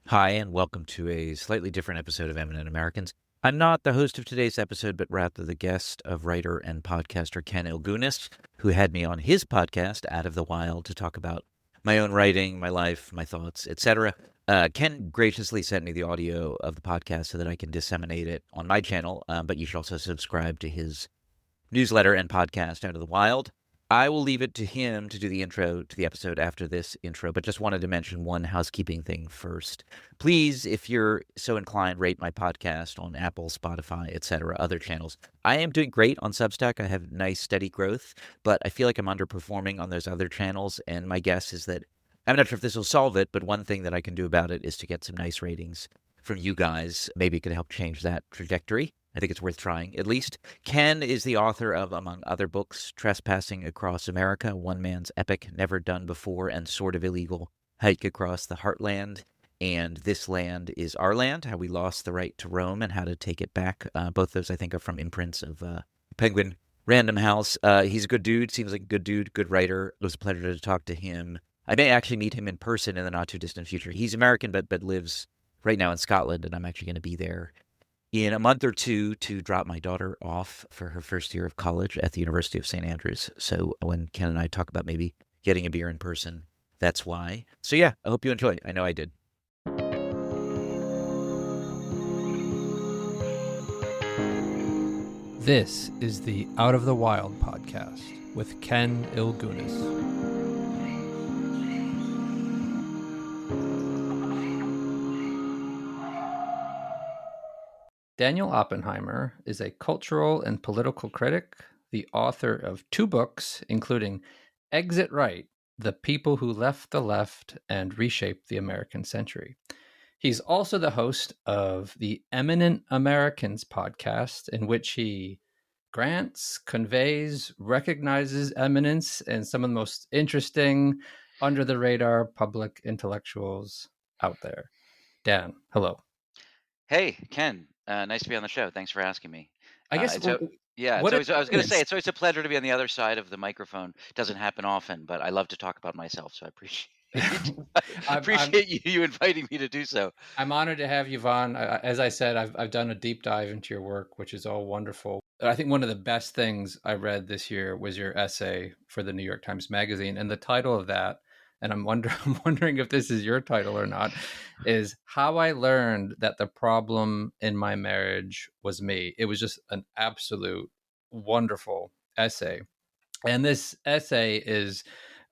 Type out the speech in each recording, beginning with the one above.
Hi, and welcome to a slightly different episode of Eminent Americans. I'm not the host of today's episode, but rather the guest of writer and podcaster Ken Ilgunis, who had me on his podcast, Out of the Wild, to talk about my own writing, my life, my thoughts, etc. Ken graciously sent me the audio of the podcast so that I can disseminate it on my channel, but you should also subscribe to his newsletter and podcast, Out of the Wild. I will leave it to him to do the intro to the episode after this intro, but just wanted to mention one housekeeping thing first. Please, if you're so inclined, rate my podcast on Apple, Spotify, etc., other channels. I am doing great on Substack. I have nice, steady growth, but I feel like I'm underperforming on those other channels, and my guess is that I'm not sure if this will solve it, but one thing that I can do about it is to get some nice ratings from you guys. Maybe it could help change that trajectory. I think it's worth trying, at least. Ken is the author of, among other books, Trespassing Across America, One Man's Epic, Never Done Before, and Sort of Illegal Hike Across the Heartland, and This Land is Our Land, How We Lost the Right to Roam and How to Take It Back. Both those, I think, are from imprints of Penguin Random House. He's a good dude, seems like a good dude, good writer. It was a pleasure to talk to him. I may actually meet him in person in the not-too-distant future. He's American, but lives right now in Scotland, and I'm actually going to be there in a month or two to drop my daughter off for her first year of college at the University of St. Andrews. So when Ken and I talk about maybe getting a beer in person, that's why. So yeah, I hope you enjoy. I know I did. This is the Out of the Wild podcast with Ken Ilgunis. Daniel Oppenheimer is a cultural and political critic, the author of 2 books, including Exit Right, The People Who Left the Left and Reshaped the American Century. He's also the host of the Eminent Americans podcast, in which he grants, conveys, recognizes eminence and some of the most interesting, under the radar public intellectuals out there. Dan, hello. Hey, Ken. Nice to be on the show. Thanks for asking me. I guess It's yeah, it's what is always. I was going to say eminence? it's always a pleasure to be on the other side of the microphone. Doesn't happen often, but I love to talk about myself, so I appreciate I I'm appreciate you inviting me to do so. I'm honored to have you, Vaughn. As I said, I've done a deep dive into your work, which is all wonderful. I think one of the best things I read this year was your essay for the New York Times Magazine, and the title of that, and I'm wondering if this is your title or not, is "How I Learned That the Problem in My Marriage Was Me." It was just an absolute wonderful essay, and this essay is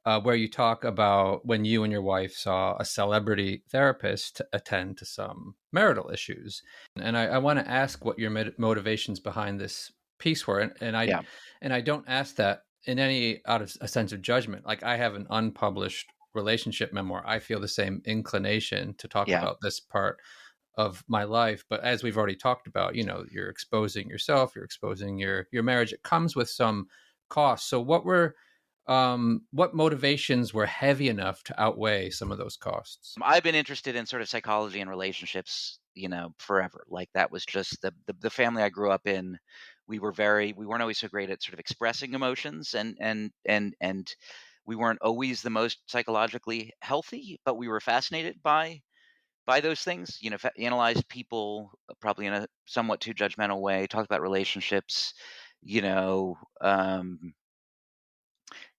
where you talk about when you and your wife saw a celebrity therapist to attend to some marital issues. And I want to ask what your motivations behind this piece were. Yeah, And I don't ask that in any out of a sense of judgment. Like, I have an unpublished relationship memoir. I feel the same inclination to talk yeah. about this part of my life. But as we've already talked about, you're exposing yourself, you're exposing your marriage. It comes with some costs. So what motivations were heavy enough to outweigh some of those costs? I've been interested in sort of psychology and relationships, forever. Like that was just the family I grew up in. We weren't always so great at sort of expressing emotions, and we weren't always the most psychologically healthy, but we were fascinated by those things, analyzed people probably in a somewhat too judgmental way, talked about relationships, you know, um,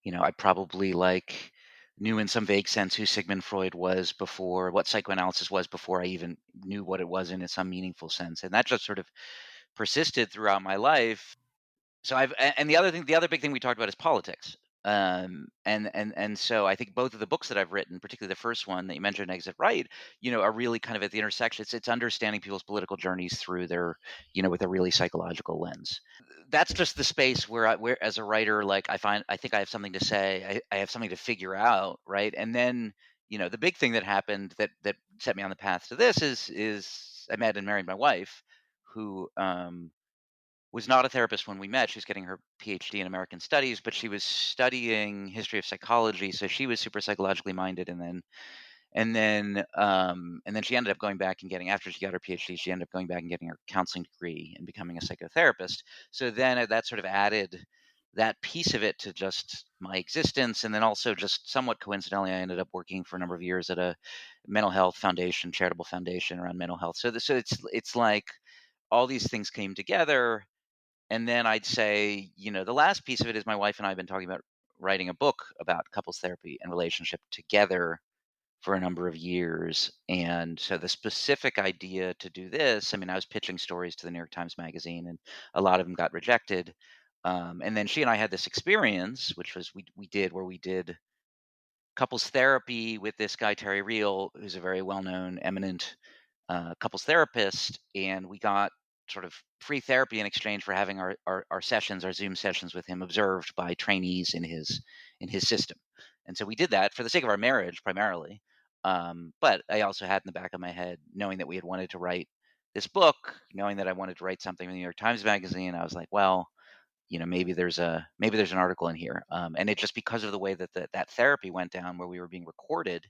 I probably like knew in some vague sense who Sigmund Freud was before, what psychoanalysis was before I even knew what it was in some meaningful sense. And that just sort of persisted throughout my life. So and the other big thing we talked about is politics. And so I think both of the books that I've written, particularly the first one that you mentioned, Exit Right, are really kind of at the intersection. It's understanding people's political journeys through their, with a really psychological lens. That's just the space where as a writer, like I think I have something to say. I have something to figure out, right? And then, the big thing that happened that set me on the path to this is I met and married my wife, who was not a therapist when we met. She was getting her PhD in American Studies, but she was studying history of psychology, so she was super psychologically minded. And then she ended up going back and getting, after she got her PhD, she ended up going back and getting her counseling degree and becoming a psychotherapist. So then that sort of added that piece of it to just my existence. And then also just somewhat coincidentally, I ended up working for a number of years at a mental health foundation, charitable foundation around mental health. So it's like all these things came together. And then I'd say, the last piece of it is my wife and I have been talking about writing a book about couples therapy and relationship together for a number of years. And so the specific idea to do this, I mean, I was pitching stories to the New York Times Magazine, and a lot of them got rejected. And then she and I had this experience, which was we did couples therapy with this guy Terry Real, who's a very well-known, eminent couples therapist, and we got sort of free therapy in exchange for having our sessions, our Zoom sessions with him observed by trainees in his system. And so we did that for the sake of our marriage primarily. But I also had in the back of my head, knowing that we had wanted to write this book, knowing that I wanted to write something in the New York Times Magazine, I was like, well, maybe there's an article in here. And it just because of the way that that therapy went down, where we were being recorded,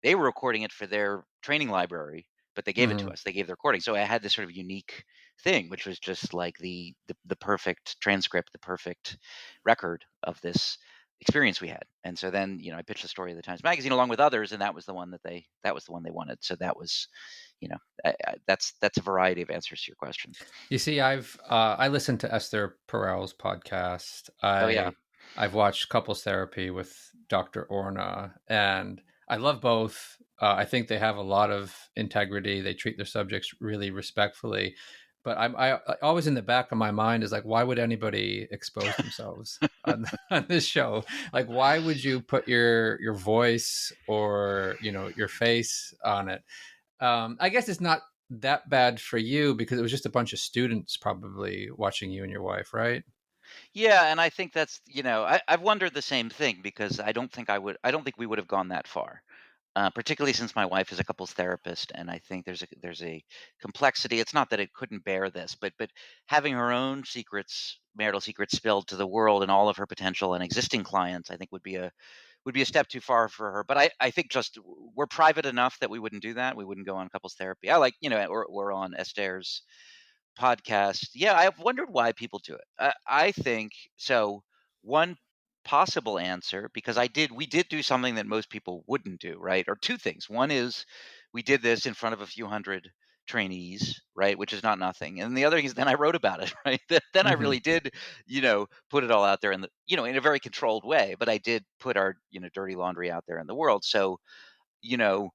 they were recording it for their training library, but they gave it to Mhm. us. They gave the recording. So I had this sort of unique thing, which was just like the perfect transcript, the perfect record of this experience we had. And so then, I pitched the story of the Times Magazine along with others, and that was the one they wanted. So that was, you know, that's a variety of answers to your question. You see, I listened to Esther Perel's podcast. Oh yeah. I've watched Couples Therapy with Dr. Orna, and I love both. I think they have a lot of integrity. They treat their subjects really respectfully. But I always in the back of my mind is like, why would anybody expose themselves on, on this show? Like, why would you put your voice or your face on it? I guess it's not that bad for you because it was just a bunch of students probably watching you and your wife, right? Yeah, and I think that's, I've wondered the same thing because I don't think we would have gone that far. Particularly since my wife is a couples therapist, and I think there's a complexity. It's not that it couldn't bear this, but having her own secrets, marital secrets, spilled to the world and all of her potential and existing clients, I think would be a step too far for her. But I think just we're private enough that we wouldn't do that. We wouldn't go on couples therapy. I like, we're on Esther's podcast. Yeah, I've wondered why people do it. I think so. One possible answer, because we did do something that most people wouldn't do, right? Or two things. One is we did this in front of a few hundred trainees, right? Which is not nothing. And the other thing is then I wrote about it, right? Then I Hmm. really did, put it all out there in a very controlled way, but I did put our, dirty laundry out there in the world. So, you know,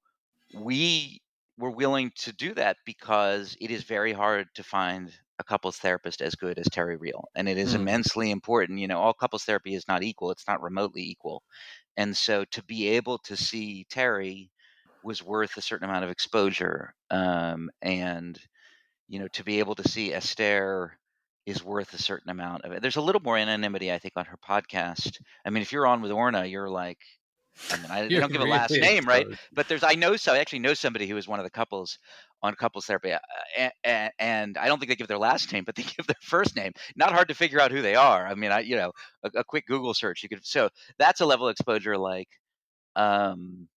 we were willing to do that because it is very hard to find a couples therapist as good as Terry Real. And it is Mm. immensely important. All couples therapy is not equal, it's not remotely equal. And so to be able to see Terry was worth a certain amount of exposure. And, to be able to see Esther is worth a certain amount of it. There's a little more anonymity, I think, on her podcast. I mean, if you're on with Orna, you're like, I mean, they You're don't give a really last name, right? exposed. But I actually know somebody who was one of the couples on couples therapy, and I don't think they give their last name, but they give their first name. Not hard to figure out who they are. I mean, a quick Google search, you could. So that's a level of exposure, like, um,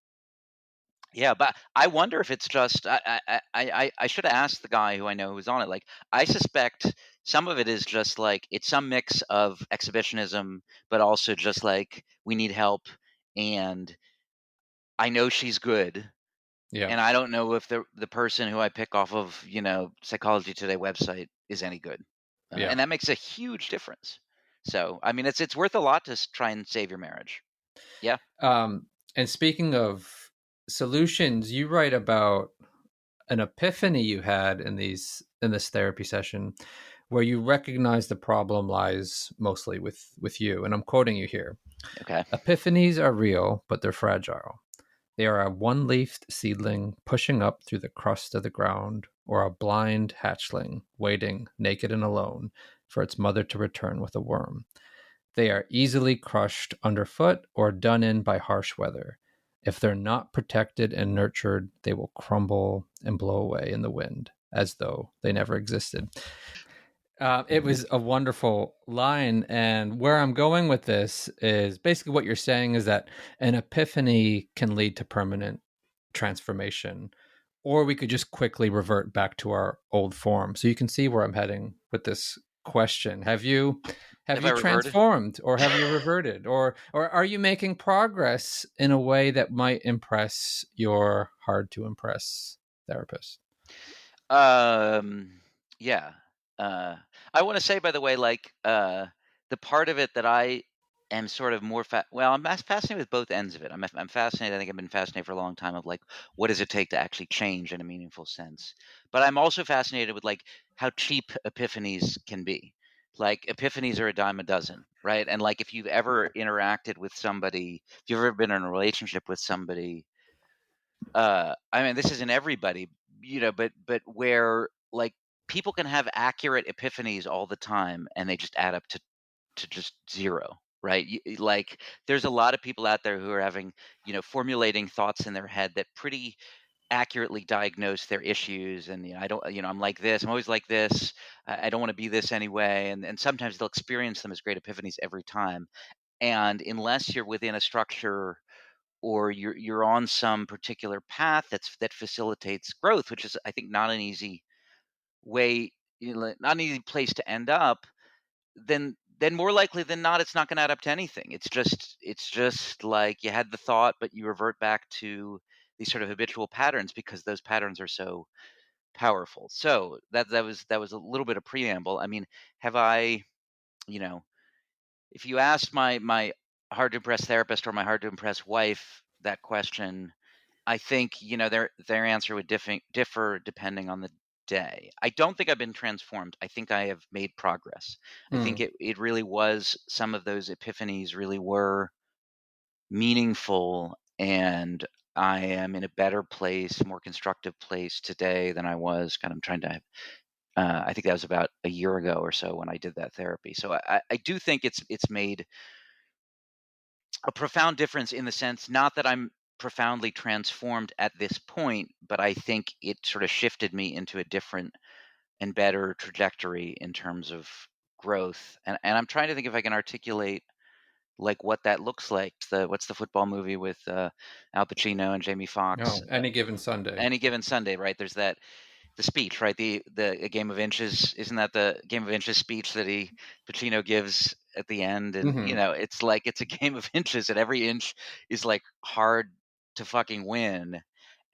yeah. But I wonder if it's just I should have asked the guy who I know who's on it. Like, I suspect some of it is just like it's some mix of exhibitionism, but also just like we need help and I know she's good, Yeah. and I don't know if the person who I pick off of, Psychology Today website is any good, Yeah. and that makes a huge difference. So, I mean, it's worth a lot to try and save your marriage. Yeah. Um, and speaking of solutions, you write about an epiphany you had in this therapy session where you recognize the problem lies mostly with you. And I'm quoting you here. Okay. Epiphanies are real, but they're fragile. They are a one-leafed seedling pushing up through the crust of the ground, or a blind hatchling waiting, naked and alone, for its mother to return with a worm. They are easily crushed underfoot or done in by harsh weather. If they're not protected and nurtured, they will crumble and blow away in the wind as though they never existed. It was a wonderful line. And where I'm going with this is basically what you're saying is that an epiphany can lead to permanent transformation, or we could just quickly revert back to our old form. So you can see where I'm heading with this question. Have Have I you reverted? transformed, or have you reverted, or are you making progress in a way that might impress your hard to impress therapist? Um, yeah. Uh, I want to say, by the way, like the part of it that I am sort of more well, I'm fascinated with both ends of it. I'm fascinated. I think I've been fascinated for a long time of like, what does it take to actually change in a meaningful sense? But I'm also fascinated with like how cheap epiphanies can be. Like epiphanies are a dime a dozen, right? And like if you've ever interacted with somebody, if you've ever been in a relationship with somebody, I mean, this isn't everybody, but where like people can have accurate epiphanies all the time and they just add up to just zero, right? Like there's a lot of people out there who are having, formulating thoughts in their head that pretty accurately diagnose their issues. And I don't, I'm like this, I'm always like this, I don't want to be this anyway. And sometimes they'll experience them as great epiphanies every time. And unless you're within a structure or you're on some particular path that facilitates growth, which is I think not an easy way, not an easy place to end up, then more likely than not it's not going to add up to anything. It's just like you had the thought but you revert back to these sort of habitual patterns because those patterns are so powerful. So that was a little bit of preamble. I mean, have I, you know if you asked my hard to impress therapist or my hard to impress wife that question, I think, their answer would differ depending on the day. I don't think I've been transformed. I think I have made progress. I think Hmm. it really was, some of those epiphanies really were meaningful, and I am in a better place, more constructive place today than I was kind of trying to. I think that was about a year ago or so when I did that therapy. So I do think it's made a profound difference in the sense, not that I'm profoundly transformed at this point, but I think it sort of shifted me into a different and better trajectory in terms of growth. And I'm trying to think if I can articulate like what that looks like. What's the football movie with Al Pacino and Jamie Foxx? No, any given Sunday. Any given Sunday, right? There's that the speech, right? The A Game of Inches, isn't that the Game of Inches speech that Pacino gives at the end? And Hmm. it's like it's a game of inches, and every inch is like hard to fucking win.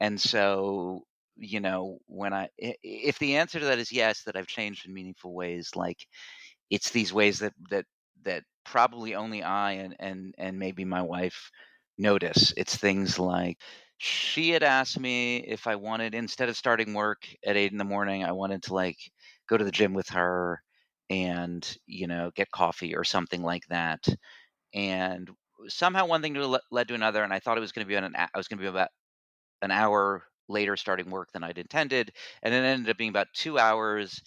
And so, if the answer to that is yes, that I've changed in meaningful ways, like it's these ways that probably only I and maybe my wife notice. It's things like she had asked me if I wanted, instead of starting work at 8 in the morning, I wanted to like go to the gym with her and get coffee or something like that. And somehow one thing led to another, and I thought it was going to be I was going to be about an hour later starting work than I'd intended, and it ended up being about 2 hours.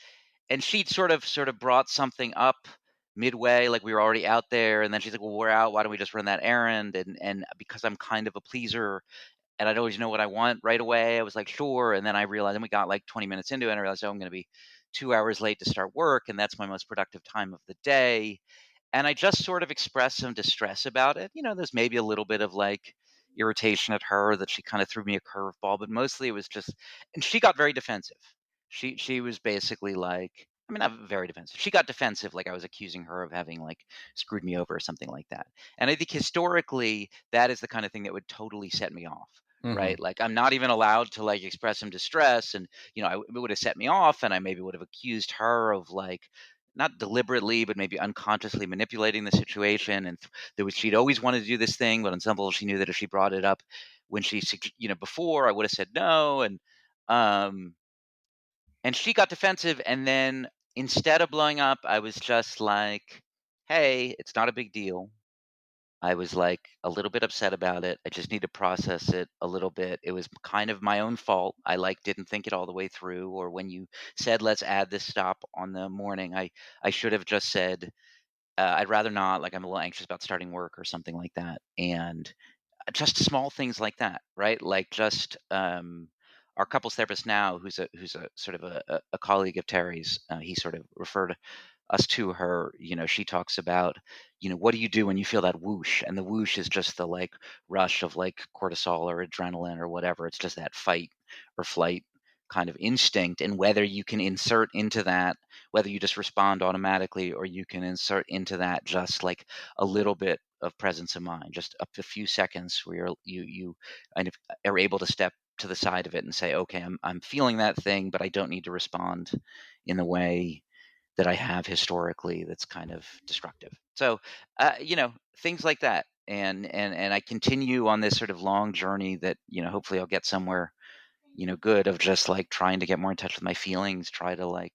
And she'd sort of brought something up midway, like we were already out there, and then she's like, "Well, we're out. Why don't we just run that errand?" And because I'm kind of a pleaser, and I'd always know what I want right away, I was like, "Sure." And then I realized, and we got like 20 minutes into it, and I realized, oh, I'm going to be 2 hours late to start work, and that's my most productive time of the day. And I just sort of expressed some distress about it. There's maybe a little bit of like irritation at her that she kind of threw me a curveball, but mostly it was just, and she got very defensive. She was basically like, I mean, not very defensive. She got defensive, like I was accusing her of having like screwed me over or something like that. And I think historically, that is the kind of thing that would totally set me off. Hmm. Right. Like I'm not even allowed to like express some distress. And, it would have set me off. And I maybe would have accused her of like, not deliberately, but maybe unconsciously manipulating the situation. And she'd always wanted to do this thing, but on some level, she knew that if she brought it up when before, I would have said no. Um, and she got defensive. And then instead of blowing up, I was just like, hey, it's not a big deal. I was like a little bit upset about it. I just need to process it a little bit. It was kind of my own fault. I like didn't think it all the way through. Or when you said let's add this stop on the morning, I should have just said I'd rather not. Like I'm a little anxious about starting work or something like that. And just small things like that, right? Like just our couples therapist now, who's a sort of a colleague of Terry's. He sort of referred us to her. She talks about, what do you do when you feel that whoosh? And the whoosh is just the like rush of like cortisol or adrenaline or whatever. It's just that fight or flight kind of instinct, and whether you can insert into that, whether you just respond automatically or you can insert into that just like a little bit of presence of mind, just up to a few seconds where you kind of are able to step to the side of it and say, okay, I'm feeling that thing, but I don't need to respond in the way that I have historically that's kind of destructive. So, things like that. And I continue on this sort of long journey that, hopefully I'll get somewhere, good, of just like trying to get more in touch with my feelings, try to like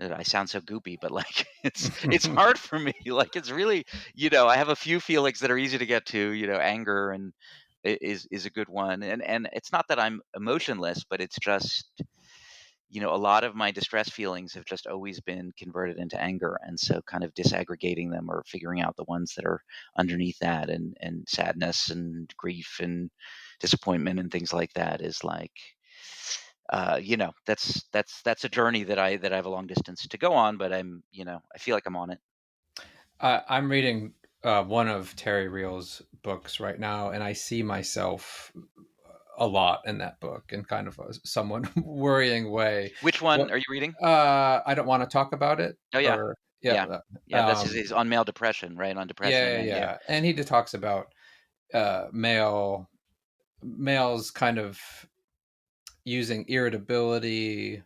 I sound so goopy, but like it's hard for me. Like it's really, I have a few feelings that are easy to get to, anger and is a good one. And it's not that I'm emotionless, but it's just, a lot of my distress feelings have just always been converted into anger. And so kind of disaggregating them or figuring out the ones that are underneath that, and sadness and grief and disappointment and things like that is like, that's a journey that I have a long distance to go on, but I feel like I'm on it. I'm reading one of Terry Real's books right now, and I see myself a lot in that book in kind of a somewhat worrying way. Which What one are you reading? I don't want to talk about it, Oh yeah. or yeah, Yeah. Yeah, that's his on male depression, right? On depression, yeah, and yeah. yeah, and he just talks about males kind of using irritability,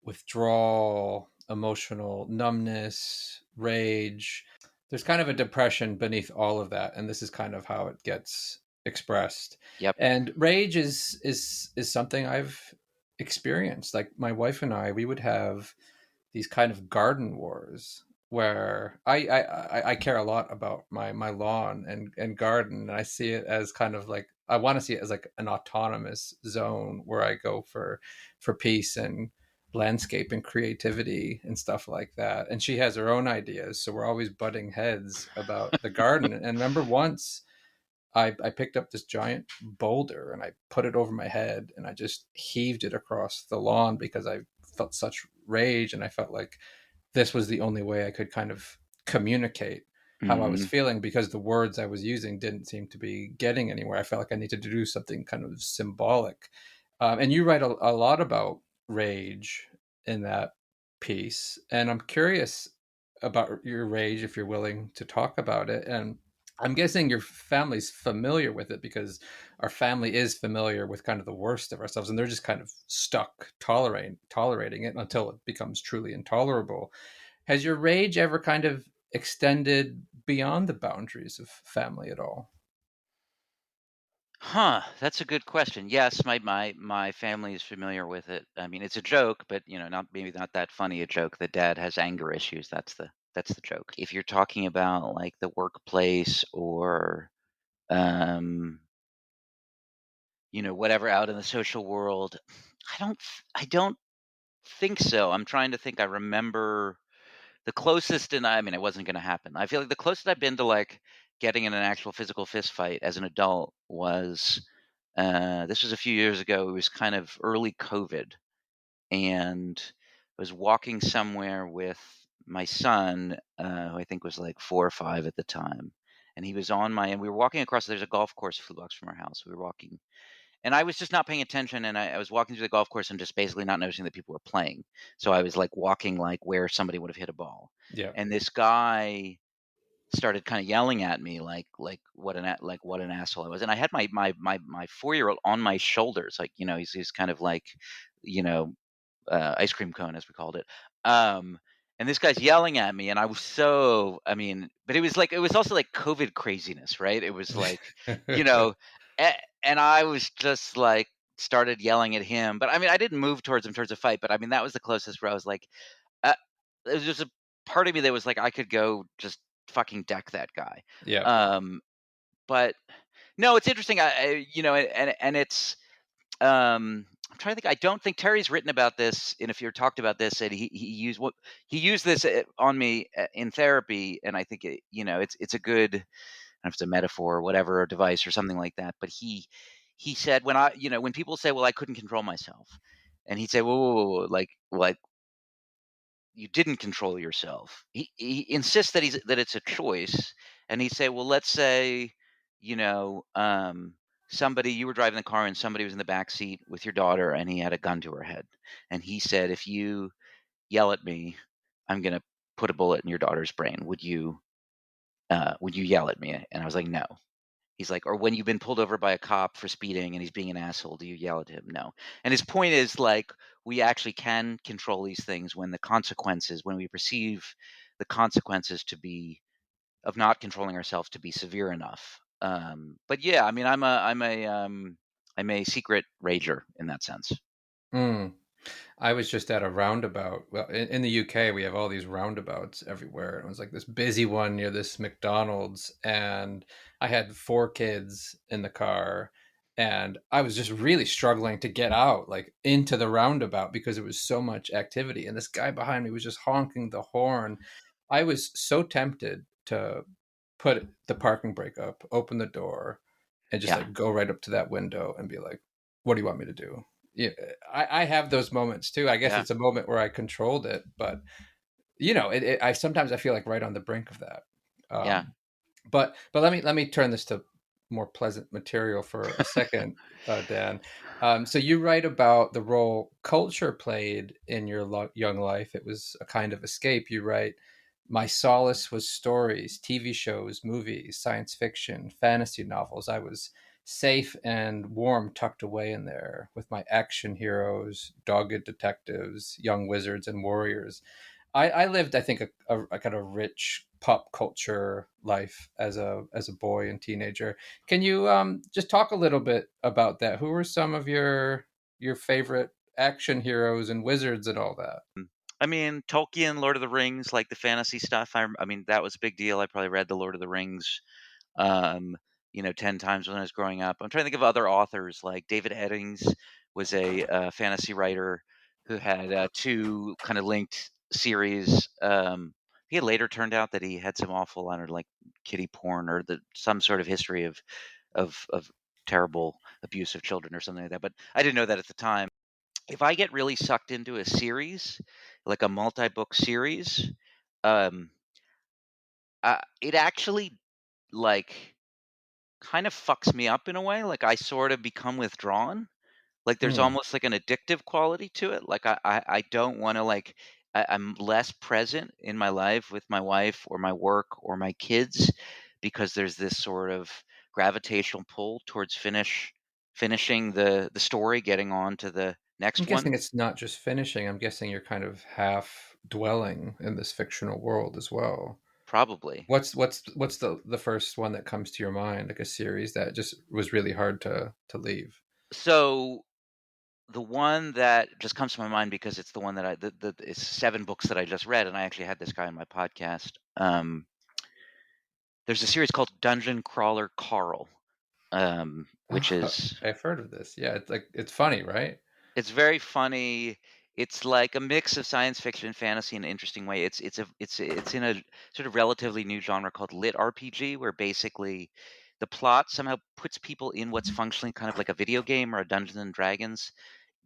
withdrawal, emotional numbness, rage. There's kind of a depression beneath all of that, and this is kind of how it gets expressed. Yep. And rage is something I've experienced. Like my wife and I, we would have these kind of garden wars where I care a lot about my lawn and garden, and I see it as kind of like, I want to see it as like an autonomous zone where I go for peace and landscape and creativity and stuff like that. And she has her own ideas, so we're always butting heads about the garden. And remember once I picked up this giant boulder and I put it over my head and I just heaved it across the lawn because I felt such rage, and I felt like this was the only way I could kind of communicate how I was Mhm. feeling, because the words I was using didn't seem to be getting anywhere. I felt like I needed to do something kind of symbolic. And you write a lot about rage in that piece. And I'm curious about your rage, if you're willing to talk about it. And I'm guessing your family's familiar with it, because our family is familiar with kind of the worst of ourselves, and they're just kind of stuck tolerating it until it becomes truly intolerable. Has your rage ever kind of extended beyond the boundaries of family at all? Huh, that's a good question. Yes, my family is familiar with it. I mean, it's a joke, but not maybe not that funny a joke that dad has anger issues. That's the joke. If you're talking about like the workplace or um, whatever out in the social world, I don't think so. I'm trying to think. I remember the closest, and I mean, it wasn't going to happen. I feel like the closest I've been to like getting in an actual physical fist fight as an adult was this was a few years ago. It was kind of early COVID, and I was walking somewhere with my son, who I think was like 4 or 5 at the time, and he was on my. And we were walking across. There's a golf course a few blocks from our house. We were walking, and I was just not paying attention, and I was walking through the golf course and just basically not noticing that people were playing. So I was like walking like where somebody would have hit a ball, Yeah. and this guy started kind of yelling at me like what an asshole I was. And I had my 4-year-old on my shoulders, like he's kind of like you know ice cream cone, as we called it. Um, and this guy's yelling at me, and I was so, I mean, but it was also like COVID craziness, right? It was like, you know, a- and I was just like started yelling at him. But I mean, I didn't move towards him towards a fight, but I mean, that was the closest where I was like, uh, there was just a part of me that was like, I could go just fucking deck that guy. Yeah. Um, but no, it's interesting. And it's I'm trying to think. I don't think Terry's written about this, and if you're talked about this, and he used this on me in therapy, and I think it's a good, I don't know if it's a metaphor or whatever, or device or something like that. But he said, when people say, well, I couldn't control myself, and he'd say, whoa, whoa, whoa, whoa, like you didn't control yourself. He insists that it's a choice, and he'd say, well, let's say, you know, um, you were driving the car and somebody was in the back seat with your daughter and he had a gun to her head. And he said, if you yell at me, I'm going to put a bullet in your daughter's brain. Would you yell at me? And I was like, no. He's like, or when you've been pulled over by a cop for speeding and he's being an asshole, do you yell at him? No. And his point is like, we actually can control these things when we perceive the consequences to be of not controlling ourselves to be severe enough. But yeah, I mean, I'm a secret rager in that sense. Mm. I was just at a roundabout. Well, in the UK, we have all these roundabouts everywhere. It was like this busy one near this McDonald's, and I had 4 kids in the car, and I was just really struggling to get out, like into the roundabout because it was so much activity. And this guy behind me was just honking the horn. I was so tempted to put the parking brake up, open the door, and just Yeah, like go right up to that window and be like, "What do you want me to do?" Yeah, I have those moments too. I guess yeah, it's a moment where I controlled it, but I sometimes I feel like right on the brink of that. yeah. But let me turn this to more pleasant material for a second, Dan. So you write about the role culture played in your young life. It was a kind of escape. You write, "My solace was stories, TV shows, movies, science fiction, fantasy novels. I was safe and warm, tucked away in there with my action heroes, dogged detectives, young wizards, and warriors." I lived, I think, a kind of rich pop culture life as a boy and teenager. Can you just talk a little bit about that? Who were some of your favorite action heroes and wizards and all that? I mean, Tolkien, Lord of the Rings, like the fantasy stuff. I mean, that was a big deal. I probably read the Lord of the Rings, um, 10 times when I was growing up. I'm trying to think of other authors like David Eddings was a fantasy writer who had two kind of linked series. He had later turned out that he had some awful, I don't know, like kiddie porn or some sort of history of terrible abuse of children or something like that. But I didn't know that at the time. If I get really sucked into a series, like a multi-book series, um, it actually like kind of fucks me up in a way. Like I sort of become withdrawn. Like there's Hmm. almost like an addictive quality to it. Like I don't want to like I'm less present in my life with my wife or my work or my kids because there's this sort of gravitational pull towards finishing the story, getting on to the I'm next guessing one. it's not just finishing. I'm guessing you're kind of half dwelling in this fictional world as well. Probably. What's the first one that comes to your mind, like a series that just was really hard to leave? So the one that just comes to my mind because it's the one that it's 7 books that I just read, and I actually had this guy on my podcast. There's a series called Dungeon Crawler Carl, which is I've heard of this. Yeah, it's like it's funny, right? it's very funny. It's like a mix of science fiction, fantasy in an interesting way. It's in a sort of relatively new genre called lit RPG, where basically the plot somehow puts people in what's functionally kind of like a video game or a Dungeons and Dragons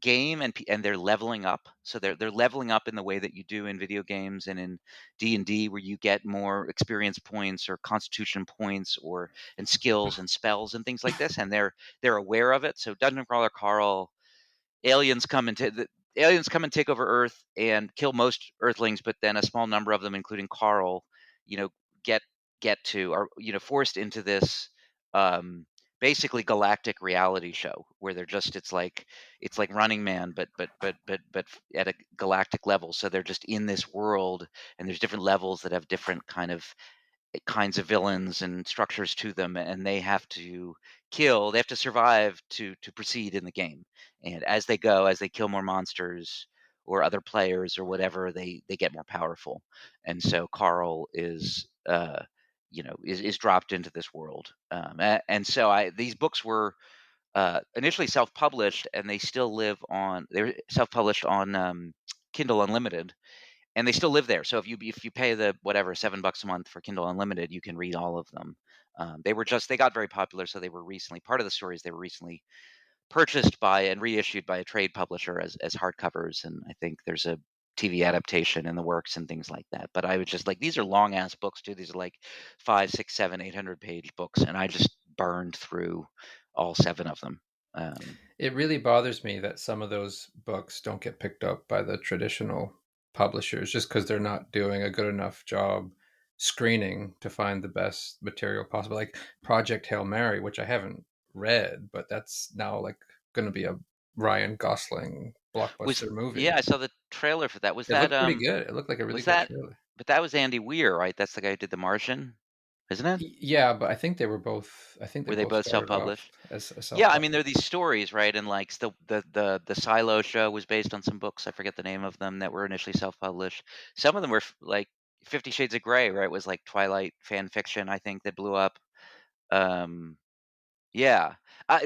game, and they're leveling up. So they're leveling up in the way that you do in video games and in D&D, where you get more experience points or constitution points or and skills and spells and things like this, and they're aware of it. So Dungeon Crawler Carl, aliens come and the aliens come and take over Earth and kill most Earthlings, but then a small number of them, including Carl, you know, get get to are forced into this um, basically galactic reality show where they're just it's like Running Man, but at a galactic level. So they're just in this world, and there's different levels that have different kinds of villains and structures to them, and they have to survive to proceed in the game. And as they go, as they kill more monsters or other players or whatever, they get more powerful. And so Carl is dropped into this world. And so I these books were initially self-published, and they're self-published on Kindle Unlimited, and they still live there. So if you pay the whatever $7 a month for Kindle Unlimited, you can read all of them. They got very popular, so they were recently part of the stories. They were recently purchased by and reissued by a trade publisher as hardcovers, and I think there's a TV adaptation in the works and things like that. But I was just like, these are long ass books too. These are like 5, 6, 7, 800 page books, and I just burned through all 7 of them. Um, It really bothers me that some of those books don't get picked up by the traditional publishers just because they're not doing a good enough job screening to find the best material possible. Like Project Hail Mary, which I haven't read, but that's now like going to be a Ryan Gosling was blockbuster Yeah, movie. I saw the trailer for that. It looked pretty good. It looked like a really Was good that trailer. but that was Andy Weir, right? That's the guy who did The Martian, isn't it? Yeah, but I think they were both. I think they Were they both both started off self-published? as a Yeah, I mean, there are self-published. these stories, right? And like the Silo show was based on some books. I forget the name of them that were initially self-published. Some of them were like 50 Shades of Grey, right? Was like Twilight fan fiction, I think, that blew up. Um, yeah,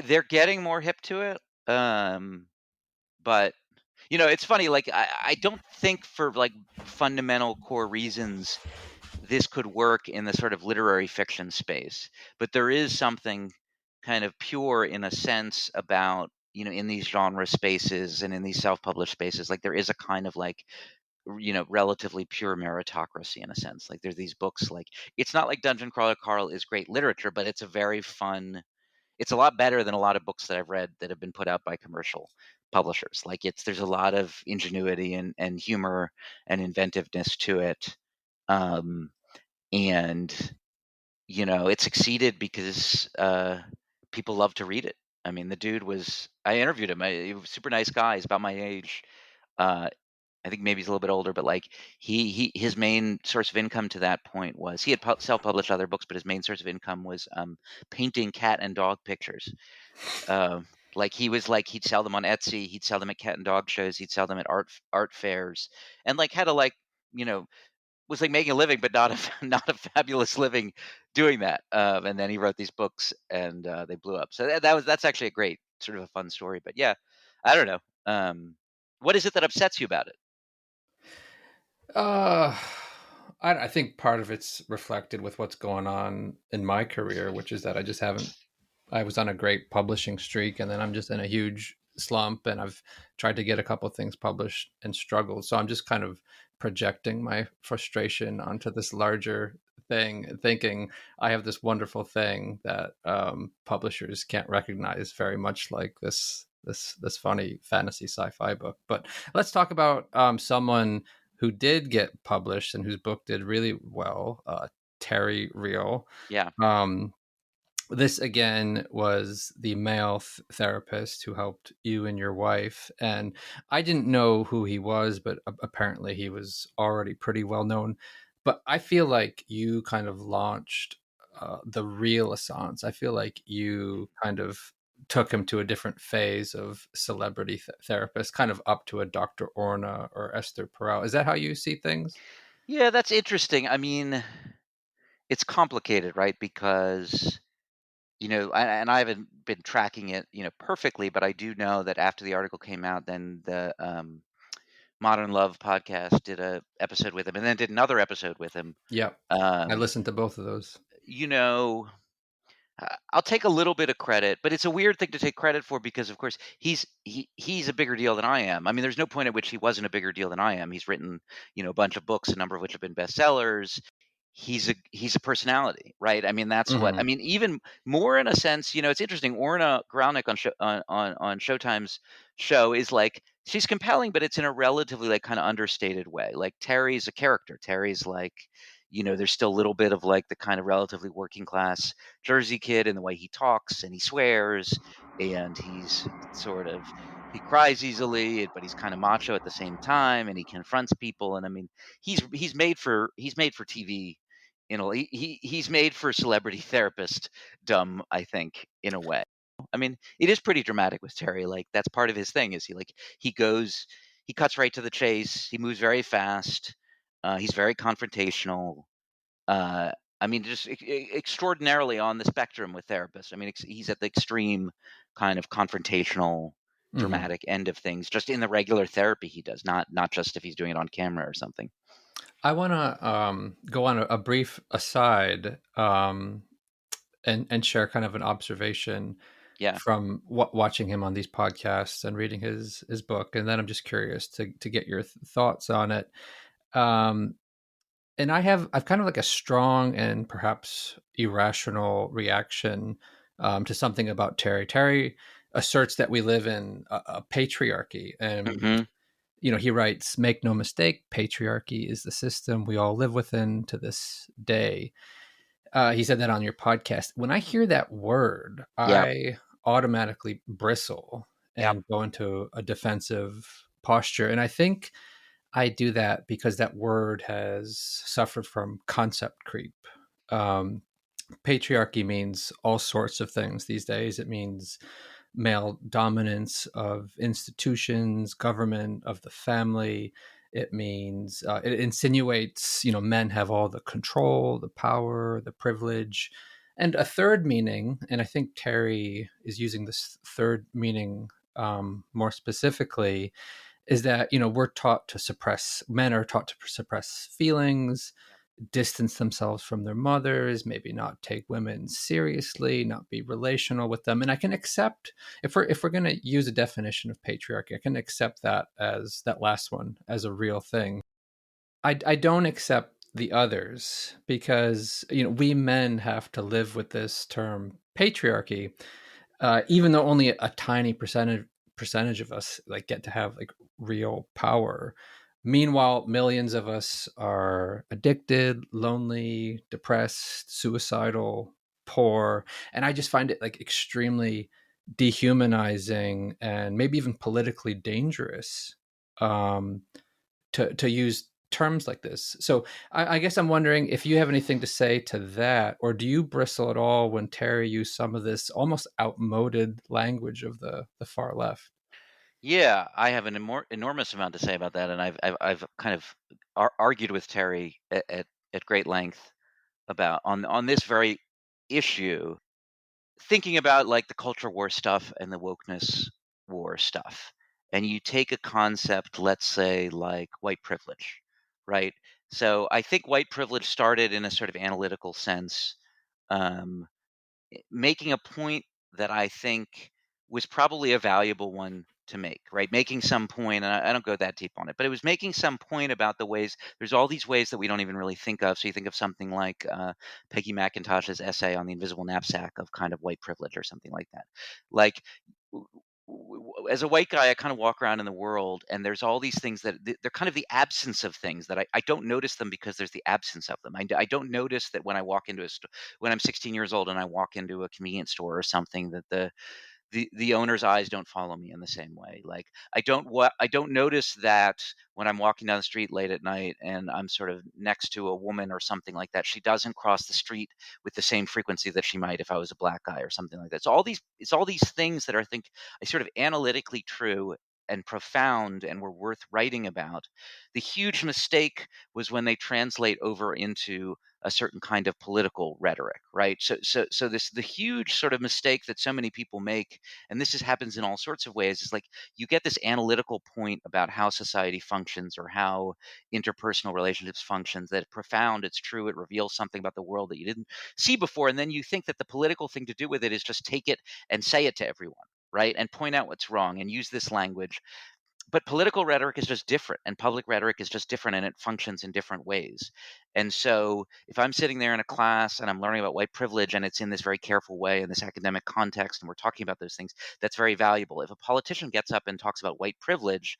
they're getting more hip to it. But it's funny. Like I don't think for like fundamental core reasons this could work in the sort of literary fiction space. But there is something kind of pure in a sense about, in these genre spaces and in these self-published spaces, like there is a kind of like, relatively pure meritocracy in a sense. Like there's these books, like it's not like Dungeon Crawler Carl is great literature, but it's a very fun, it's a lot better than a lot of books that I've read that have been put out by commercial publishers. Like there's a lot of ingenuity and humor and inventiveness to it. Um, and it succeeded because people love to read it. I mean, the dude was. I interviewed him. He was a super nice guy. He's about my age. Uh, I think maybe he's a little bit older, but like his main source of income to that point was he had self-published other books, but his main source of income was painting cat and dog pictures. Like he was like he'd sell them on Etsy, he'd sell them at cat and dog shows, he'd sell them at art fairs, and like had to like you know was like making a living, but not a not a fabulous living doing that. And then he wrote these books, and they blew up. So that's actually a great sort of a fun story. But yeah, I don't know. What is it that upsets you about it? Uh, I think part of it's reflected with what's going on in my career, which is that I just haven't. I was on a great publishing streak, and then I'm just in a huge slump, and I've tried to get a couple of things published and struggled. So I'm just kind of projecting my frustration onto this larger thing, and thinking I have this wonderful thing that publishers can't recognize, very much like this funny fantasy sci-fi book. But let's talk about someone who did get published and whose book did really well, Terry Real. Yeah, Um, this again was the male therapist who helped you and your wife. And I didn't know who he was, but apparently he was already pretty well known. But I feel like you kind of launched the real Assance. I feel like you kind of took him to a different phase of celebrity therapist, kind of up to a Dr. Orna or Esther Perel. Is that how you see things? yeah, that's interesting. I mean, it's complicated, right? Because and I haven't been tracking it, perfectly, but I do know that after the article came out, then the Modern Love podcast did a episode with him, and then did another episode with him. Yep. I Um, listened to both of those. you know, I'll take a little bit of credit, but it's a weird thing to take credit for because, of course, he's a bigger deal than I am. I mean, there's no point at which he wasn't a bigger deal than I am. He's written, a bunch of books, a number of which have been bestsellers. He's a personality, right? I mean, that's what I Hmm. mean. Even more in a sense, it's interesting. Orna Graunik on Showtime's show is like she's compelling, but it's in a relatively like kind of understated way. Like Terry's a character. Terry's like, there's still a little bit of like the kind of relatively working class Jersey kid in the way he talks and he swears and he's sort of he cries easily, but he's kind of macho at the same time, and he confronts people. And I mean, he's made for TV. He's made for celebrity therapist dumb, I think, in a way. I mean, it is pretty dramatic with Terry. Like that's part of his thing. Is he cuts right to the chase. He moves very fast. He's very confrontational. Uh, I mean, just extraordinarily on the spectrum with therapists. I mean, he's at the extreme kind of confrontational, Hmm. dramatic end of things, just in the regular therapy he does, not just if he's doing it on camera or something. I want to go on a brief aside and share kind of an observation Yeah. from watching him on these podcasts and reading his book, and then I'm just curious to get your thoughts on it. Um, and I've kind of like a strong and perhaps irrational reaction to something about Terry. Terry asserts that we live in a patriarchy, and Hmm. he writes, "Make no mistake, patriarchy is the system we all live within to this day." He said that on your podcast. When I hear that word, Yep. I automatically bristle Yep. and go into a defensive posture. And I think I do that because that word has suffered from concept creep. Um, Patriarchy means all sorts of things these days. It means male dominance of institutions, government, of the family. It means it insinuates, men have all the control, the power, the privilege. And a third meaning, and I think Terry is using this third meaning more specifically, is that we're taught to suppress. Men are taught to suppress feelings, distance themselves from their mothers, maybe not take women seriously, not be relational with them. And I can accept, if we're going to use a definition of patriarchy, I can accept that, as that last one, as a real thing. I don't accept the others, because we men have to live with this term patriarchy, even though only a tiny percentage of us like get to have like real power. Meanwhile, millions of us are addicted, lonely, depressed, suicidal, poor, and I just find it like extremely dehumanizing and maybe even politically dangerous, um, to use terms like this. So I guess I'm wondering if you have anything to say to that, or do you bristle at all when Terry used some of this almost outmoded language of the far left? Yeah, I have an enormous amount to say about that, and I've kind of argued with Terry at great length about on this very issue, thinking about like the culture war stuff and the wokeness war stuff. And you take a concept, let's say like white privilege, right? So I think white privilege started in a sort of analytical sense, um, making a point that I think was probably a valuable one to make, right? Making some point, and I don't go that deep on it, but it was making some point about the ways there's all these ways that we don't even really think of. So you think of something like Peggy McIntosh's essay on the invisible knapsack of kind of white privilege or something like that. Like, as a white guy, I kind of walk around in the world, and there's all these things that they're kind of the absence of things that I don't notice them because there's the absence of them. I don't notice that when I walk into a store when I'm 16 years old and I walk into a convenience store or something that the owner's eyes don't follow me in the same way. Like I don't notice that when I'm walking down the street late at night and I'm sort of next to a woman or something like that, she doesn't cross the street with the same frequency that she might if I was a black guy or something like that. So it's all these things that I think are sort of analytically true and profound and were worth writing about. The huge mistake was when they translate over into a certain kind of political rhetoric, right? So this the huge sort of mistake that so many people make, and this happens in all sorts of ways, is like you get this analytical point about how society functions or how interpersonal relationships functions that profound, it's true, it reveals something about the world that you didn't see before, and then you think that the political thing to do with it is just take it and say it to everyone, right? And point out what's wrong and use this language, but political rhetoric is just different and public rhetoric is just different and it functions in different ways. And so if I'm sitting there in a class and I'm learning about white privilege and it's in this very careful way in this academic context and we're talking about those things, that's very valuable. If a politician gets up and talks about white privilege,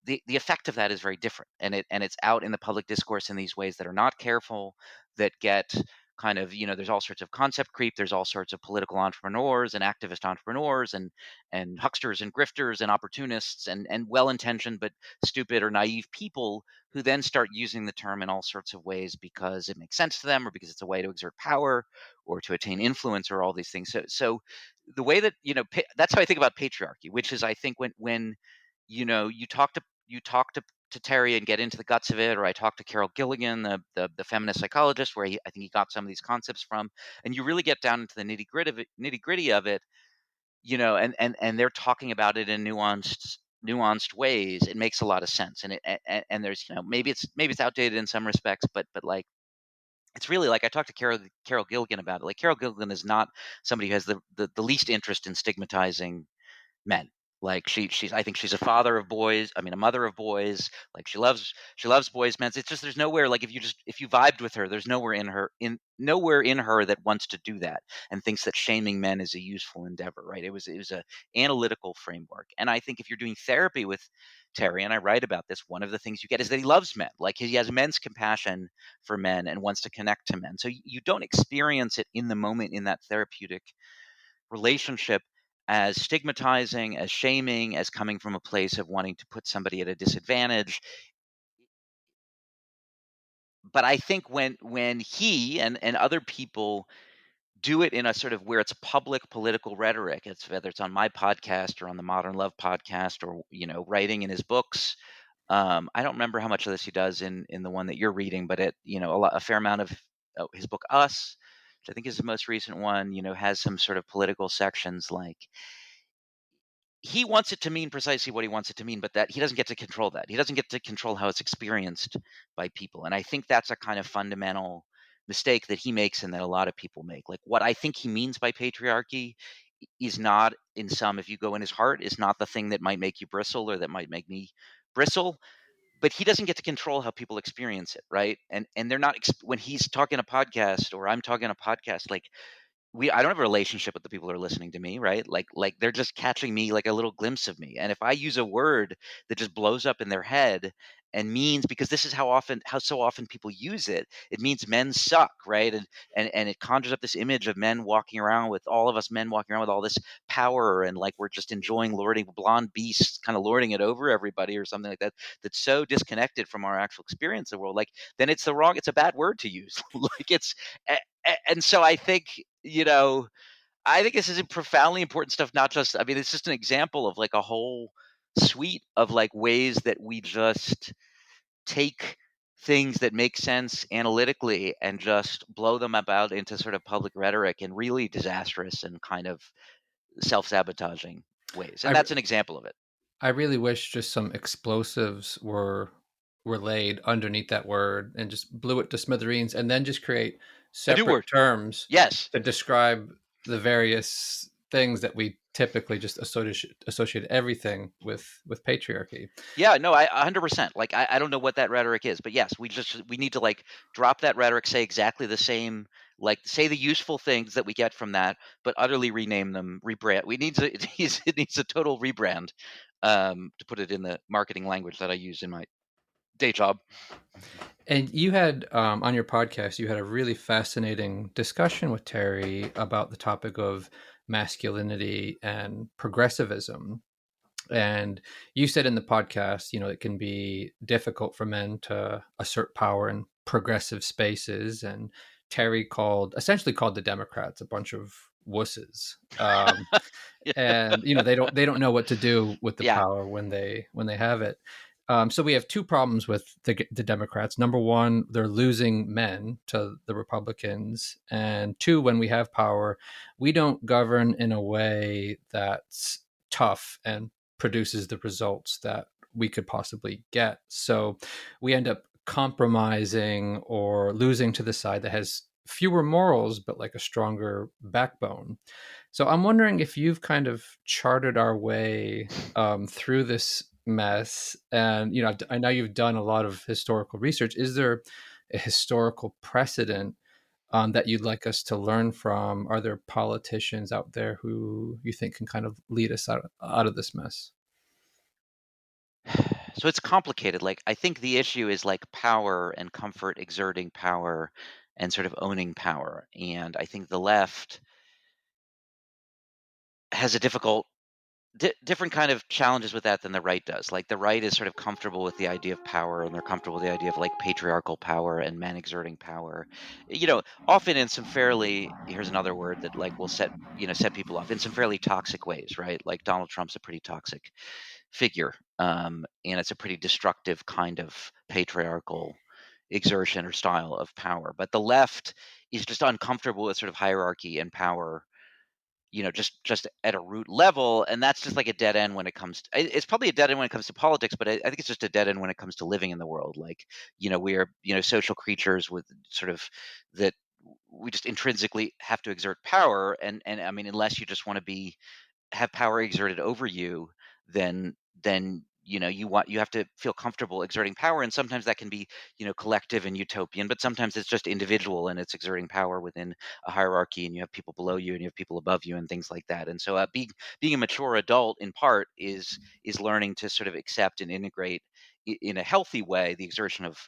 the effect of that is very different, and it's out in the public discourse in these ways that are not careful, that get kind of, there's all sorts of concept creep, there's all sorts of political entrepreneurs and activist entrepreneurs and hucksters and grifters and opportunists and well-intentioned but stupid or naive people who then start using the term in all sorts of ways because it makes sense to them or because it's a way to exert power or to attain influence or all these things. So the way that that's how I think about patriarchy, which is I think when you talk to Terry and get into the guts of it, or I talked to Carol Gilligan, the feminist psychologist, where I think he got some of these concepts from, and you really get down into the nitty gritty of it, and they're talking about it in nuanced ways. It makes a lot of sense, and there's maybe it's outdated in some respects, but like it's really like I talked to Carol Gilligan about it. Like Carol Gilligan is not somebody who has the least interest in stigmatizing men. Like she's I think she's a father of boys. I mean, a mother of boys. Like she loves boys, men. It's just there's nowhere like if you vibed with her, there's nowhere in her that wants to do that and thinks that shaming men is a useful endeavor, right? It was a analytical framework, and I think if you're doing therapy with Terry, and I write about this, one of the things you get is that he loves men. Like he has immense compassion for men and wants to connect to men. So you don't experience it in the moment in that therapeutic relationship as stigmatizing, as shaming, as coming from a place of wanting to put somebody at a disadvantage. But I think when he and other people do it in a sort of where it's public political rhetoric, it's whether it's on my podcast or on the Modern Love podcast or writing in his books. I don't remember how much of this he does in the one that you're reading, but a fair amount of his book Us, which I think is the most recent one, has some sort of political sections like he wants it to mean precisely what he wants it to mean, but that he doesn't get to control that. He doesn't get to control how it's experienced by people. And I think that's a kind of fundamental mistake that he makes and that a lot of people make. Like what I think he means by patriarchy is not in some, if you go in his heart, is not the thing that might make you bristle or that might make me bristle. But he doesn't get to control how people experience it, right? And they're not when he's talking a podcast or I'm talking a podcast, like I don't have a relationship with the people who are listening to me, right? Like they're just catching me like a little glimpse of me. And if I use a word that just blows up in their head and means because this is how so often people use it, it means men suck, right? And it conjures up this image of men walking around with all of us men walking around with all this power and like we're just enjoying lording blonde beasts, kind of lording it over everybody or something like that. That's so disconnected from our actual experience of the world. Like then it's a bad word to use. Like and so I think this is profoundly important stuff. Not just, I mean, it's just an example of like a whole suite of like ways that we just take things that make sense analytically and just blow them about into sort of public rhetoric in really disastrous and kind of self-sabotaging ways. I And that's an example of it. I really wish just some explosives were laid underneath that word and just blew it to smithereens, and then just create A new separate word. terms Yes. to describe the various things that we typically just associate everything with patriarchy. Yeah, no, I 100%. Like I don't know what that rhetoric is, but yes, we need to like drop that rhetoric, say exactly the same, like say the useful things that we get from that, but utterly rename them, rebrand. It needs a total rebrand, to put it in the marketing language that I use in my day job. And you had on your podcast, you had a really fascinating discussion with Terry about the topic of masculinity and progressivism. And you said in the podcast, it can be difficult for men to assert power in progressive spaces. And Terry essentially called the Democrats a bunch of wusses. And they don't know what to do with the Yeah. power when they have it. So we have two problems with the Democrats. Number one, they're losing men to the Republicans, and two, when we have power, we don't govern in a way that's tough and produces the results that we could possibly get. So we end up compromising or losing to the side that has fewer morals but like a stronger backbone. So I'm wondering if you've kind of charted our way through this mess, and I know you've done a lot of historical research. Is there a historical precedent that you'd like us to learn from? Are there politicians out there who you think can kind of lead us out of this mess? So it's complicated. Like I think the issue is like power and comfort exerting power and sort of owning power. And I think the left has a different kind of challenges with that than the right does. Like the right is sort of comfortable with the idea of power and they're comfortable with the idea of like patriarchal power and men exerting power. Often in some fairly, here's another word that like will set people off in some fairly toxic ways, right? Like Donald Trump's a pretty toxic figure. And it's a pretty destructive kind of patriarchal exertion or style of power. But the left is just uncomfortable with sort of hierarchy and power, just at a root level, and that's just like a dead end when it comes to it's probably a dead end when it comes to politics, but I think it's just a dead end when it comes to living in the world. Like, we are, social creatures with sort of that we just intrinsically have to exert power, and I mean, unless you just want to have power exerted over you, then you have to feel comfortable exerting power, and sometimes that can be collective and utopian, but sometimes it's just individual and it's exerting power within a hierarchy, and you have people below you and you have people above you and things like that. And so being a mature adult in part is learning to sort of accept and integrate in a healthy way the exertion of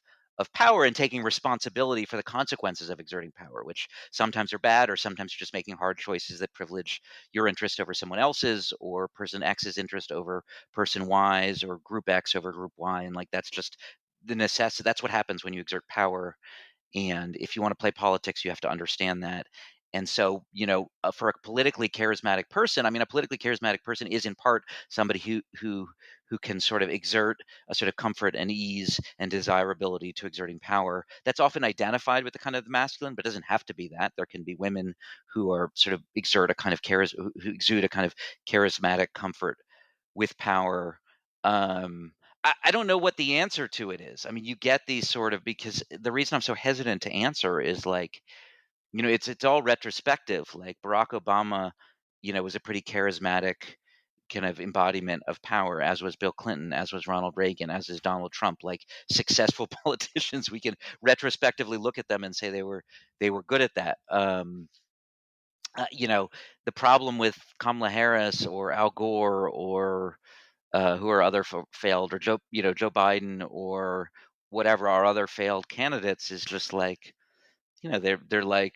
power, and taking responsibility for the consequences of exerting power, which sometimes are bad, or sometimes you're just making hard choices that privilege your interest over someone else's, or person X's interest over person Y's, or group X over group Y. And like that's just the necessity. That's what happens when you exert power. And if you want to play politics, you have to understand that. And so, for a politically charismatic person, I mean, a politically charismatic person is in part somebody who can sort of exert a sort of comfort and ease and desirability to exerting power. That's often identified with the kind of the masculine, but doesn't have to be that. There can be women who are sort of exert a kind of who exude a kind of charismatic comfort with power. I don't know what the answer to it is. I mean, you get these sort of, because the reason I'm so hesitant to answer is like, it's all retrospective. Like Barack Obama, was a pretty charismatic kind of embodiment of power, as was Bill Clinton, as was Ronald Reagan, as is Donald Trump. Like successful politicians, we can retrospectively look at them and say they were good at that. Uh, you know, the problem with Kamala Harris or Al Gore or who are other failed, or Joe Biden or whatever our other failed candidates, is just like, they're like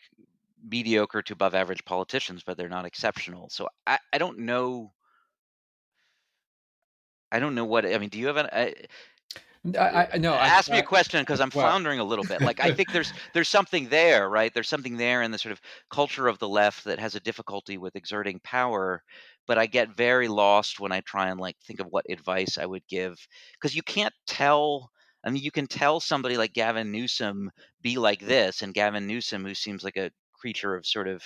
mediocre to above average politicians, but they're not exceptional. So I don't know. I don't know what I mean. Do you have I no, ask me a question, because I'm well, floundering a little bit. Like I think there's something there, right? There's something there in the sort of culture of the left that has a difficulty with exerting power. But I get very lost when I try and like think of what advice I would give, because you can't tell. I mean, you can tell somebody like Gavin Newsom be like this, and Gavin Newsom, who seems like a creature of sort of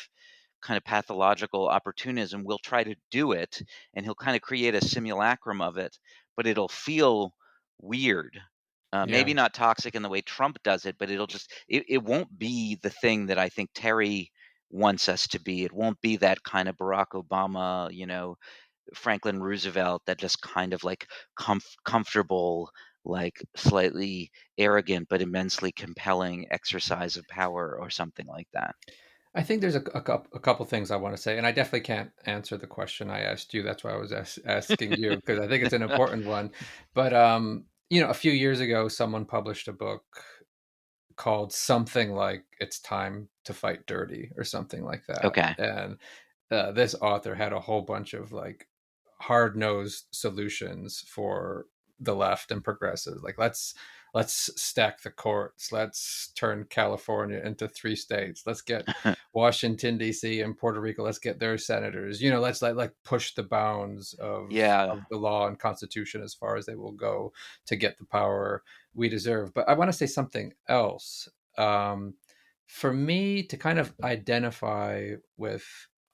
kind of pathological opportunism, will try to do it, and he'll kind of create a simulacrum of it, but it'll feel weird. yeah. Maybe not toxic in the way Trump does it, but it won't be the thing that I think Terry wants us to be. It won't be that kind of Barack Obama, Franklin Roosevelt, that just kind of like comfortable, like slightly arrogant but immensely compelling exercise of power, or something like that. I think there's a couple things I want to say, and I definitely can't answer the question I asked you. That's why I was asking you, because I think it's an important one. But a few years ago, someone published a book called something like "It's Time to Fight Dirty" or something like that, Okay. and this author had a whole bunch of like hard-nosed solutions for the left and progressives. Like let's stack the courts. Let's turn California into 3 states. Let's get Washington D.C. and Puerto Rico. Let's get their senators. Let's like push the bounds Yeah. of the law and constitution as far as they will go to get the power we deserve. But I want to say something else. Um, for me to kind of identify with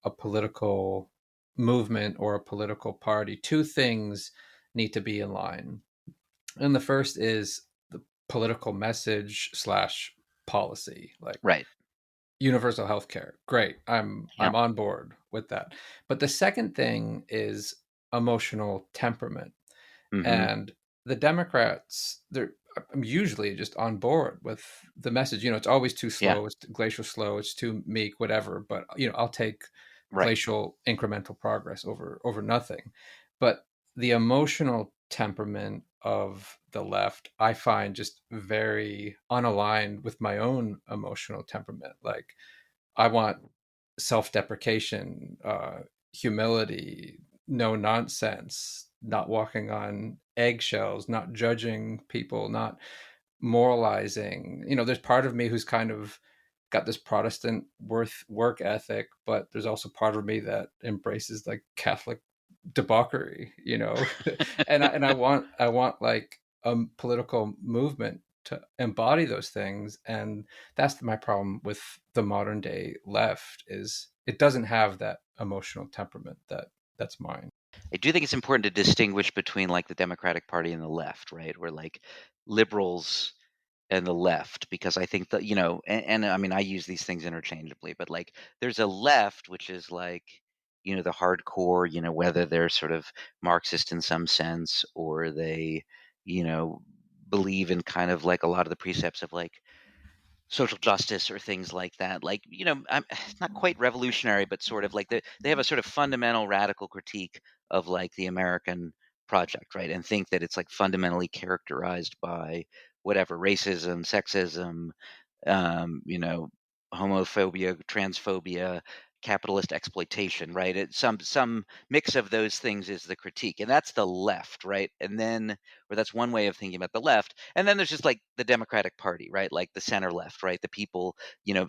a political movement or a political party, two things need to be in line. And the first is the political message slash policy, like Right. universal health care. Great. Yeah. I'm on board with that. But the second thing is emotional temperament. Hmm. And the Democrats, I'm usually just on board with the message. It's always too Yeah. slow, it's glacial slow, it's too meek, whatever. But I'll take Right. glacial incremental progress over nothing. But the emotional temperament of the left, I find just very unaligned with my own emotional temperament. Like I want self-deprecation, humility, no nonsense, not walking on eggshells, not judging people, not moralizing. There's part of me who's kind of got this Protestant work ethic, but there's also part of me that embraces like Catholic debauchery, and I want like a political movement to embody those things. And that's my problem with the modern day left, is it doesn't have that emotional temperament that's mine. I do think it's important to distinguish between like the Democratic Party and the left, right? Where like liberals and the left, because I think that, and I mean, I use these things interchangeably, but like there's a left, which is like, the hardcore, whether they're sort of Marxist in some sense, or they, you know, believe in kind of like a lot of the precepts of like social justice or things like that. Like, it's not quite revolutionary, but sort of like they have a sort of fundamental radical critique of like the American project, right? And think that it's like fundamentally characterized by whatever racism, sexism, you know, homophobia, transphobia, capitalist exploitation, right? Some mix of those things is the critique, and that's the left, right? And then, or that's one way of thinking about the left. And then there's just like the Democratic Party, right? Like the center left, right? The people,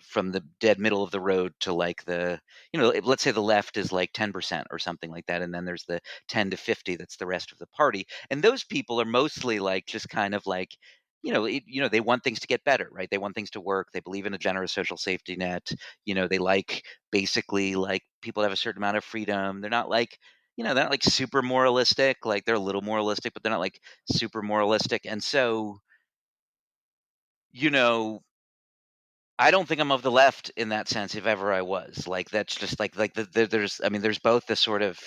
from the dead middle of the road to like let's say the left is like 10% or something like that, and then there's the 10 to 50 that's the rest of the party, and those people are mostly like just kind of like they want things to get better, right? They want things to work. They believe in a generous social safety net. They like basically like people have a certain amount of freedom. They're not like, they're not like super moralistic. Like they're a little moralistic, but they're not like super moralistic. And so, you know, I don't think I'm of the left in that sense, if ever I was. Like that's just like there's I mean there's both the sort of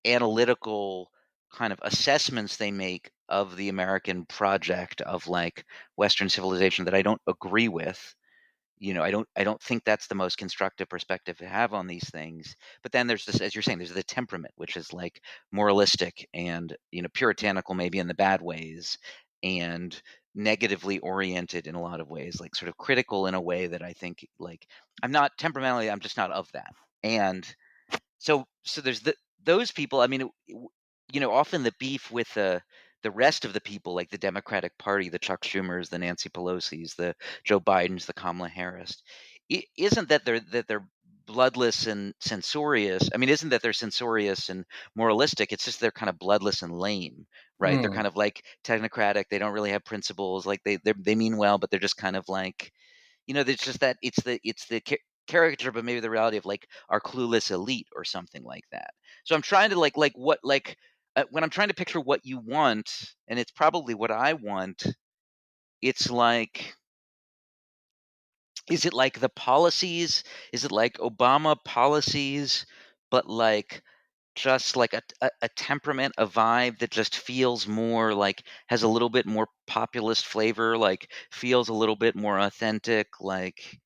analytical kind of assessments they make of the American project of like Western civilization that I don't agree with. I don't think that's the most constructive perspective to have on these things. But then there's this, as you're saying, there's the temperament, which is like moralistic and puritanical, maybe in the bad ways, and negatively oriented in a lot of ways, like sort of critical in a way that I think like I'm not temperamentally, I'm just not of that. And so there's those people. I mean, often the beef with the rest of the people, like the Democratic Party, the Chuck Schumers, the Nancy Pelosi's, the Joe Bidens, the Kamala Harris, isn't that they're bloodless and censorious. I mean, isn't that they're censorious and moralistic? It's just they're kind of bloodless and lame, right? They're Mm. kind of like technocratic. They don't really have principles. Like they mean well, but they're just kind of like there's just that it's the caricature, but maybe the reality of like our clueless elite or something like that. So I'm trying to like what like when I'm trying to picture what you want, and it's probably what I want. It's like, is it like the policies? Is it like Obama policies, but like just like a temperament, a vibe that just feels more like has a little bit more populist flavor, like feels a little bit more authentic, like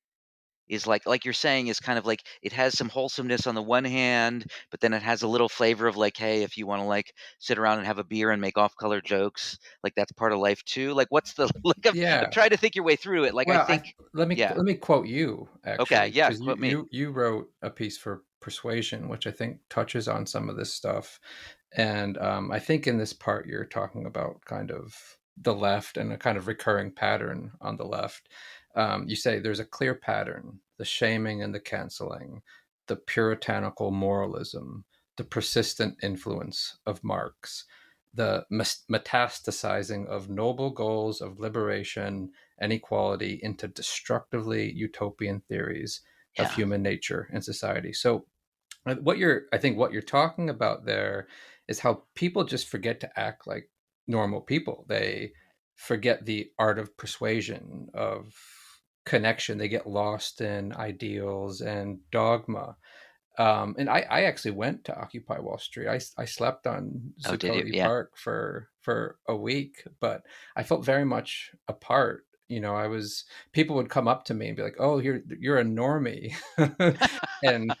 is like you're saying, is kind of like it has some wholesomeness on the one hand, but then it has a little flavor of like, hey, if you want to like sit around and have a beer and make off-color jokes, like that's part of life too. Like what's the like I'm Yeah. trying to think your way through it. Like I Well, think, let me yeah, let me quote you okay, actually, yeah, because quote me. you wrote a piece for Persuasion, which I think touches on some of this stuff, and I think in this part you're talking about kind of the left and a kind of recurring pattern on the left. You say there's a clear pattern: the shaming and the canceling, the puritanical moralism, the persistent influence of Marx, the metastasizing of noble goals of liberation and equality into destructively utopian theories of Yeah, human nature and society. So I think what you're talking about there is how people just forget to act like normal people. They forget the art of persuasion, of connection. They get lost in ideals and dogma. And I actually went to Occupy Wall Street. I slept on oh, did you? Zuccotti Yeah. Park for a week, but I felt very much apart. I was people would come up to me and be like, "Oh, you're a normie," and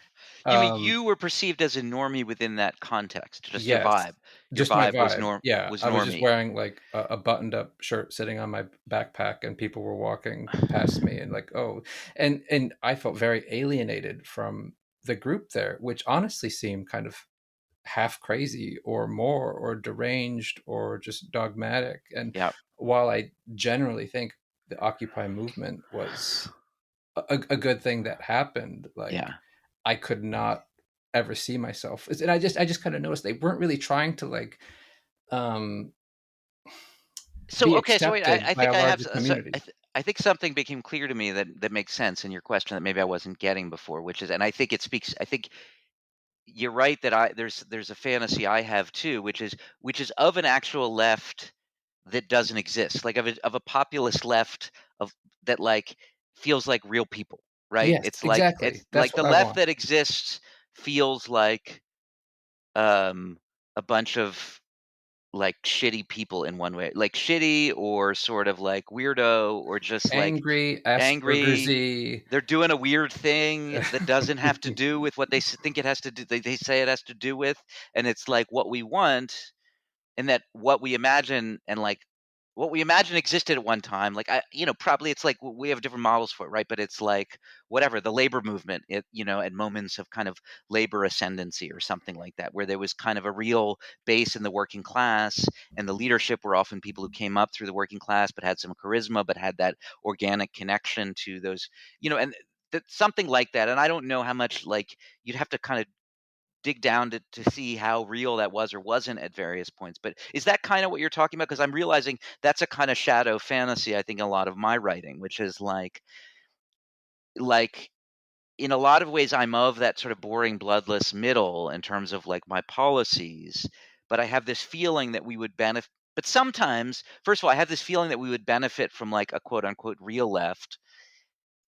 You mean um, you were perceived as a normie within that context, just your yes, vibe. Your just my vibe was vibe. Yeah, I was just normie. wearing like a buttoned up shirt, sitting on my backpack, and people were walking past me and like, "Oh," and I felt very alienated from the group there, which honestly seemed kind of half crazy or more or deranged or just dogmatic. And Yeah, while I generally think the Occupy movement was a good thing that happened, like yeah. I could not ever see myself. And I just kind of noticed they weren't really trying to like um, So be okay, so wait, accepted I by think a I have larger so community. I think something became clear to me that makes sense in your question that maybe I wasn't getting before, which is, and I think it speaks. I think you're right that there's a fantasy I have too, which is of an actual left that doesn't exist, like of a populist left of that like feels like real people, right? Yes, It's exactly. it's That's like the what I left want. that exists feels like um, a bunch of like shitty people in one way, like shitty or sort of like weirdo or just like Angry, angry. Aspergersy. They're doing a weird thing that doesn't have to do with what think it has to do. They say it has to do with, and it's like what we want and that what we imagine and like what we imagine existed at one time like probably it's like we have different models for it, right? But it's like whatever the labor movement, at moments of kind of labor ascendancy or something like that, where there was kind of a real base in the working class, and the leadership were often people who came up through the working class but had some charisma, but had that organic connection to those, and something like that. And I don't know how much, like, you'd have to kind of dig down to see how real that was or wasn't at various points. But is that kind of what you're talking about? Because I'm realizing that's a kind of shadow fantasy, I think, in a lot of my writing, which is like in a lot of ways, I'm of that sort of boring, bloodless middle in terms of like my policies. But I have this feeling that we would benefit. But sometimes, first of all, I have this feeling that we would benefit from like a quote unquote real left.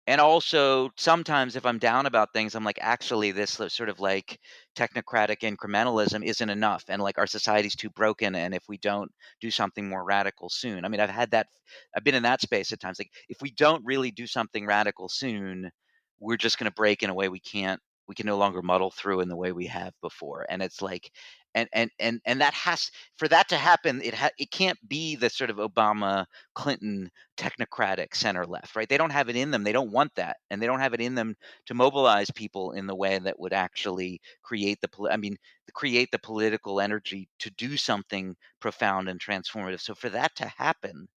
And also, sometimes if I'm down about things, I'm like, actually, this sort of like technocratic incrementalism isn't enough. And like our society's too broken. And if we don't do something more radical soon, I mean, I've been in that space at times. Like, if we don't really do something radical soon, we're just going to break in a way we can no longer muddle through in the way we have before. And it's like, and that has, for that to happen, it can't be the sort of Obama, Clinton, technocratic center left, right? They don't have it in them. They don't want that, and they don't have it in them to mobilize people in the way that would actually create the political energy to do something profound and transformative. So for that to happen,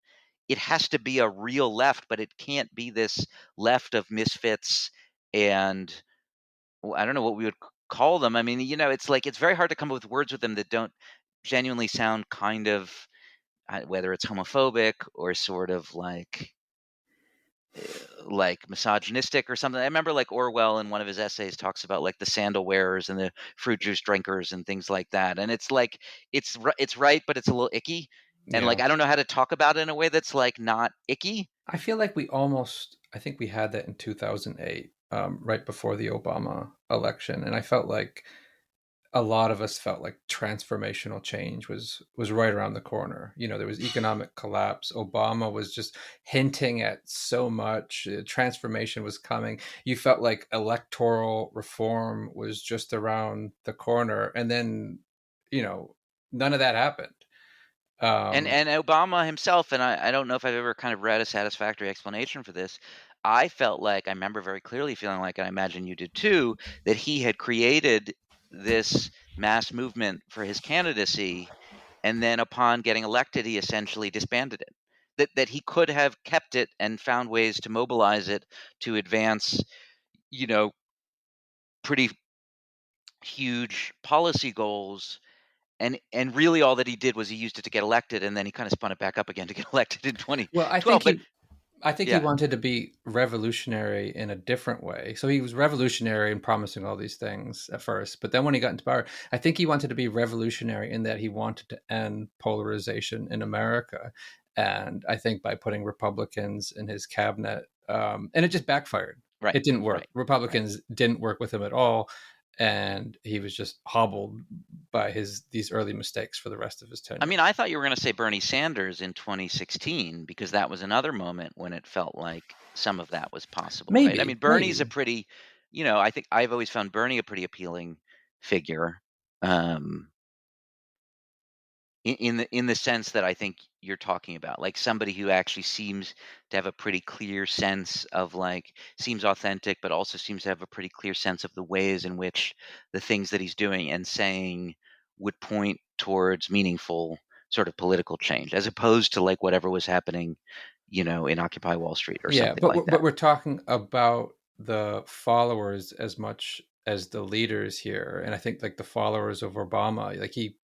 it has to be a real left, but it can't be this left of misfits and, well, I don't know what we would call them. I mean, it's like it's very hard to come up with words with them that don't genuinely sound kind of, whether it's homophobic or sort of like misogynistic or something. I remember like Orwell in one of his essays talks about like the sandal wearers and the fruit juice drinkers and things like that. And it's like it's right, but it's a little icky. And like Yeah. I don't know how to talk about it in a way that's like not icky. I feel like I think we had that in 2008, right before the Obama election. And I felt like a lot of us felt like transformational change was right around the corner. There was economic collapse. Obama was just hinting at so much. Transformation was coming. You felt like electoral reform was just around the corner, and then you know none of that happened. And Um, Obama himself, and I don't know if I've ever kind of read a satisfactory explanation for this. I felt like I remember very clearly feeling like, and I imagine you did too, that he had created this mass movement for his candidacy, and then upon getting elected, he essentially disbanded it. That he could have kept it and found ways to mobilize it to advance, you know, pretty huge policy goals. And really all that he did was he used it to get elected, and then he kind of spun it back up again to get elected in well, 2012. But I think he yeah, wanted to be revolutionary in a different way. So he was revolutionary and promising all these things at first, but then when he got into power, I think he wanted to be revolutionary in that he wanted to end polarization in America. And I think by putting Republicans in his cabinet, and it just backfired. right, It didn't work. right, right. Republicans didn't work with him at all, and he was just hobbled by these early mistakes for the rest of his I tenure. mean, I thought you were going to say Bernie Sanders in 2016 because that was another moment when it felt like some of that was possible, right? I mean, Bernie's a Maybe. pretty, I think I've always found Bernie a pretty appealing figure. Um, in the sense that I think you're talking about, like somebody who actually seems to have a pretty clear sense of like seems authentic, but also seems to have a pretty clear sense of the ways in which the things that he's doing and saying would point towards meaningful sort of political change, as opposed to like whatever was happening, in Occupy Wall Street or Yeah, something but like that. we're talking about the followers as much as the leaders here, and I think like the followers of Obama, like he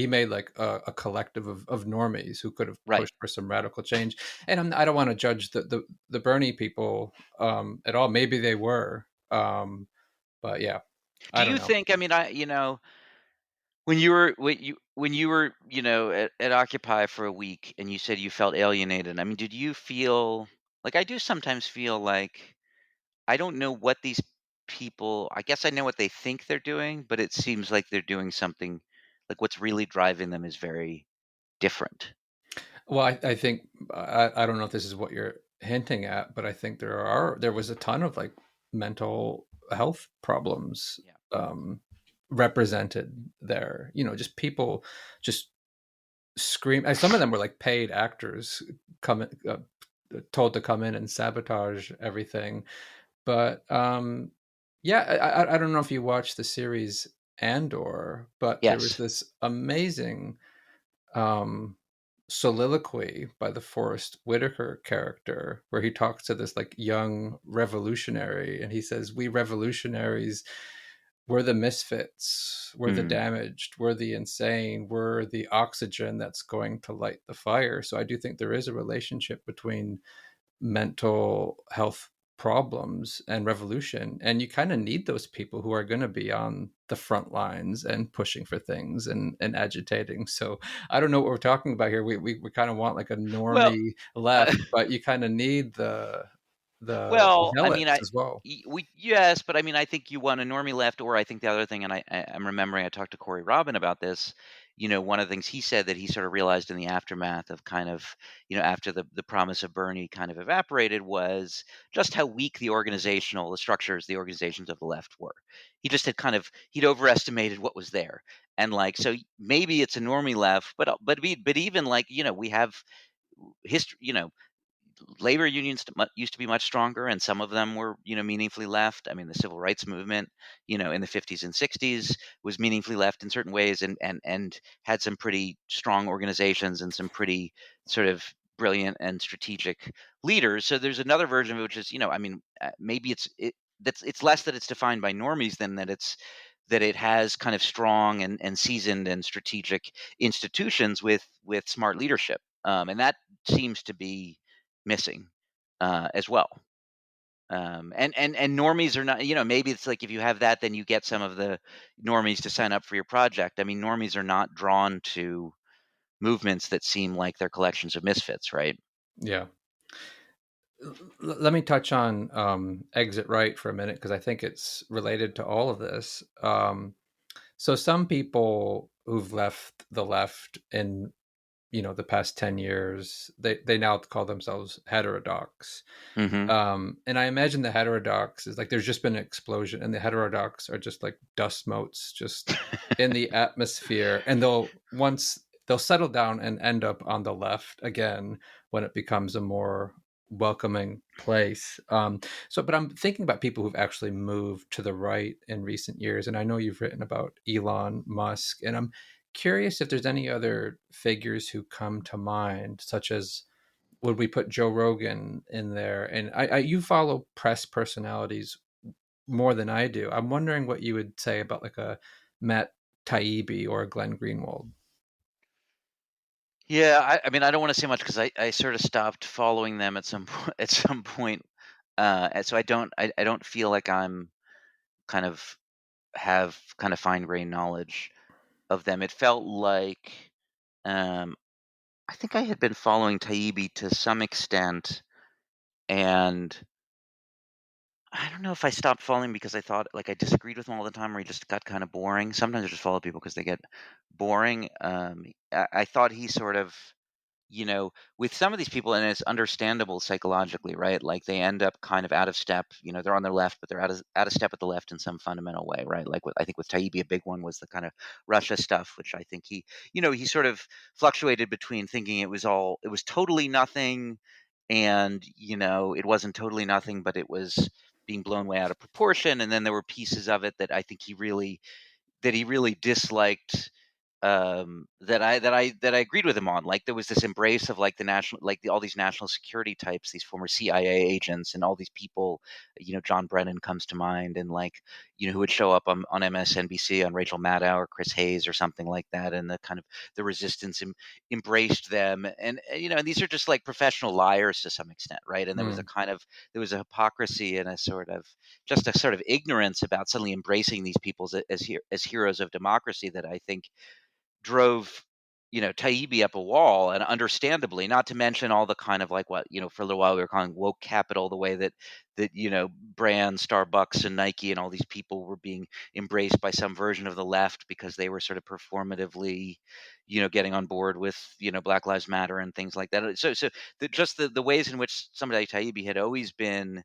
made like a collective of normies who could have Right. pushed for some radical change. And I don't want to judge the Bernie people at all. Maybe they were, but yeah, Do I don't you know. think? I mean, when you were at Occupy for a week and you said you felt alienated, I mean, did you feel like I do sometimes feel like I don't know what these people, I guess I know what they think they're doing, but it seems like they're doing something, like what's really driving them is very different. Well, I think I don't know if this is what you're hinting at, but I think there was a ton of like mental health problems Yeah. um, represented there. You know, just people just scream. And some of them were like paid actors coming told to come in and sabotage everything. But yeah, I don't know if you watched the series Andor, but there was Yes. this amazing um, soliloquy by the Forrest Whitaker character where he talks to this like young revolutionary, and he says, "We revolutionaries, we're the misfits, we're the Mm. damaged, we're the insane, we're the oxygen that's going to light the fire." So I do think there is a relationship between mental health problems and revolution, and you kind of need those people who are going to be on the front lines and pushing for things and agitating. So I don't know what we're talking about here. We kind of want like a Well, normie uh, left, but you kind of need the well, I mean, zealots as well. we yes, but I mean, I think you want a normie left, or I think the other thing, and I'm remembering I talked to Corey Robin about this. You know, one of the things he said that he sort of realized in the aftermath of kind of, after the promise of Bernie kind of evaporated, was just how weak the structures, the organizations of the left were. He just had kind of he'd overestimated what was there, and like so maybe it's a normie left, but even like we have history, labor unions used to be much stronger, and some of them were, meaningfully left. I mean, the civil rights movement, in the 50s and 60s was meaningfully left in certain ways, and had some pretty strong organizations and some pretty sort of brilliant and strategic leaders. So there's another version of it, which is, I mean, maybe it's less that it's defined by normies than that it has kind of strong and seasoned and strategic institutions with smart leadership, and that seems to be missing as well. And normies are not, maybe it's like if you have that, then you get some of the normies to sign up for your project. I mean, normies are not drawn to movements that seem like they're collections of misfits, right? Yeah. Let me touch on exit right for a minute because I think it's related to all of this. So some people who've left the left in the past 10 years, they now call themselves heterodox. Hmm. And I imagine the heterodox is like there's just been an explosion, and the heterodox are just like dust motes just in the atmosphere, and they'll settle down and end up on the left again when it becomes a more welcoming place. But I'm thinking about people who've actually moved to the right in recent years, and I know you've written about Elon Musk, and I'm curious if there's any other figures who come to mind, such as would we put Joe Rogan in there? And you follow press personalities more than I do. I'm wondering what you would say about like a Matt Taibbi or a Glenn Greenwald. Yeah, I mean, I don't want to say much because I sort of stopped following them at some point. At some point, and so I don't feel like I'm kind of have kind of fine grained knowledge of them. It felt like um, I think I had been following Taibbi to some extent, and I don't know if I stopped following because I thought like I disagreed with him all the time, or he just got kind of boring. Sometimes I just follow people because they get boring. I thought he sort of, with some of these people, and it's understandable psychologically, right? Like they end up kind of out of step. They're on their left, but they're out of step with the left in some fundamental way, right? Like I think with Taibbi, a big one was the kind of Russia stuff, which I think he sort of fluctuated between thinking it was totally nothing, and it wasn't totally nothing, but it was being blown way out of proportion. And then there were pieces of it that I think he really disliked, that I agreed with him on. Like there was this embrace of like the national, like all these national security types, these former CIA agents, and all these people. John Brennan comes to mind, and like who would show up on MSNBC on Rachel Maddow or Chris Hayes or something like that, and the kind of the resistance embraced them, and these are just like professional liars to some extent, right? And Mm, there was a hypocrisy and a sort of ignorance about suddenly embracing these people as heroes of democracy that I think drove, Taibbi up a wall, and understandably, not to mention all the kind of like what, for a little while we were calling woke capital, the way that brands, Starbucks and Nike and all these people were being embraced by some version of the left because they were sort of performatively, getting on board with, Black Lives Matter and things like that. So just the ways in which somebody like Taibbi had always been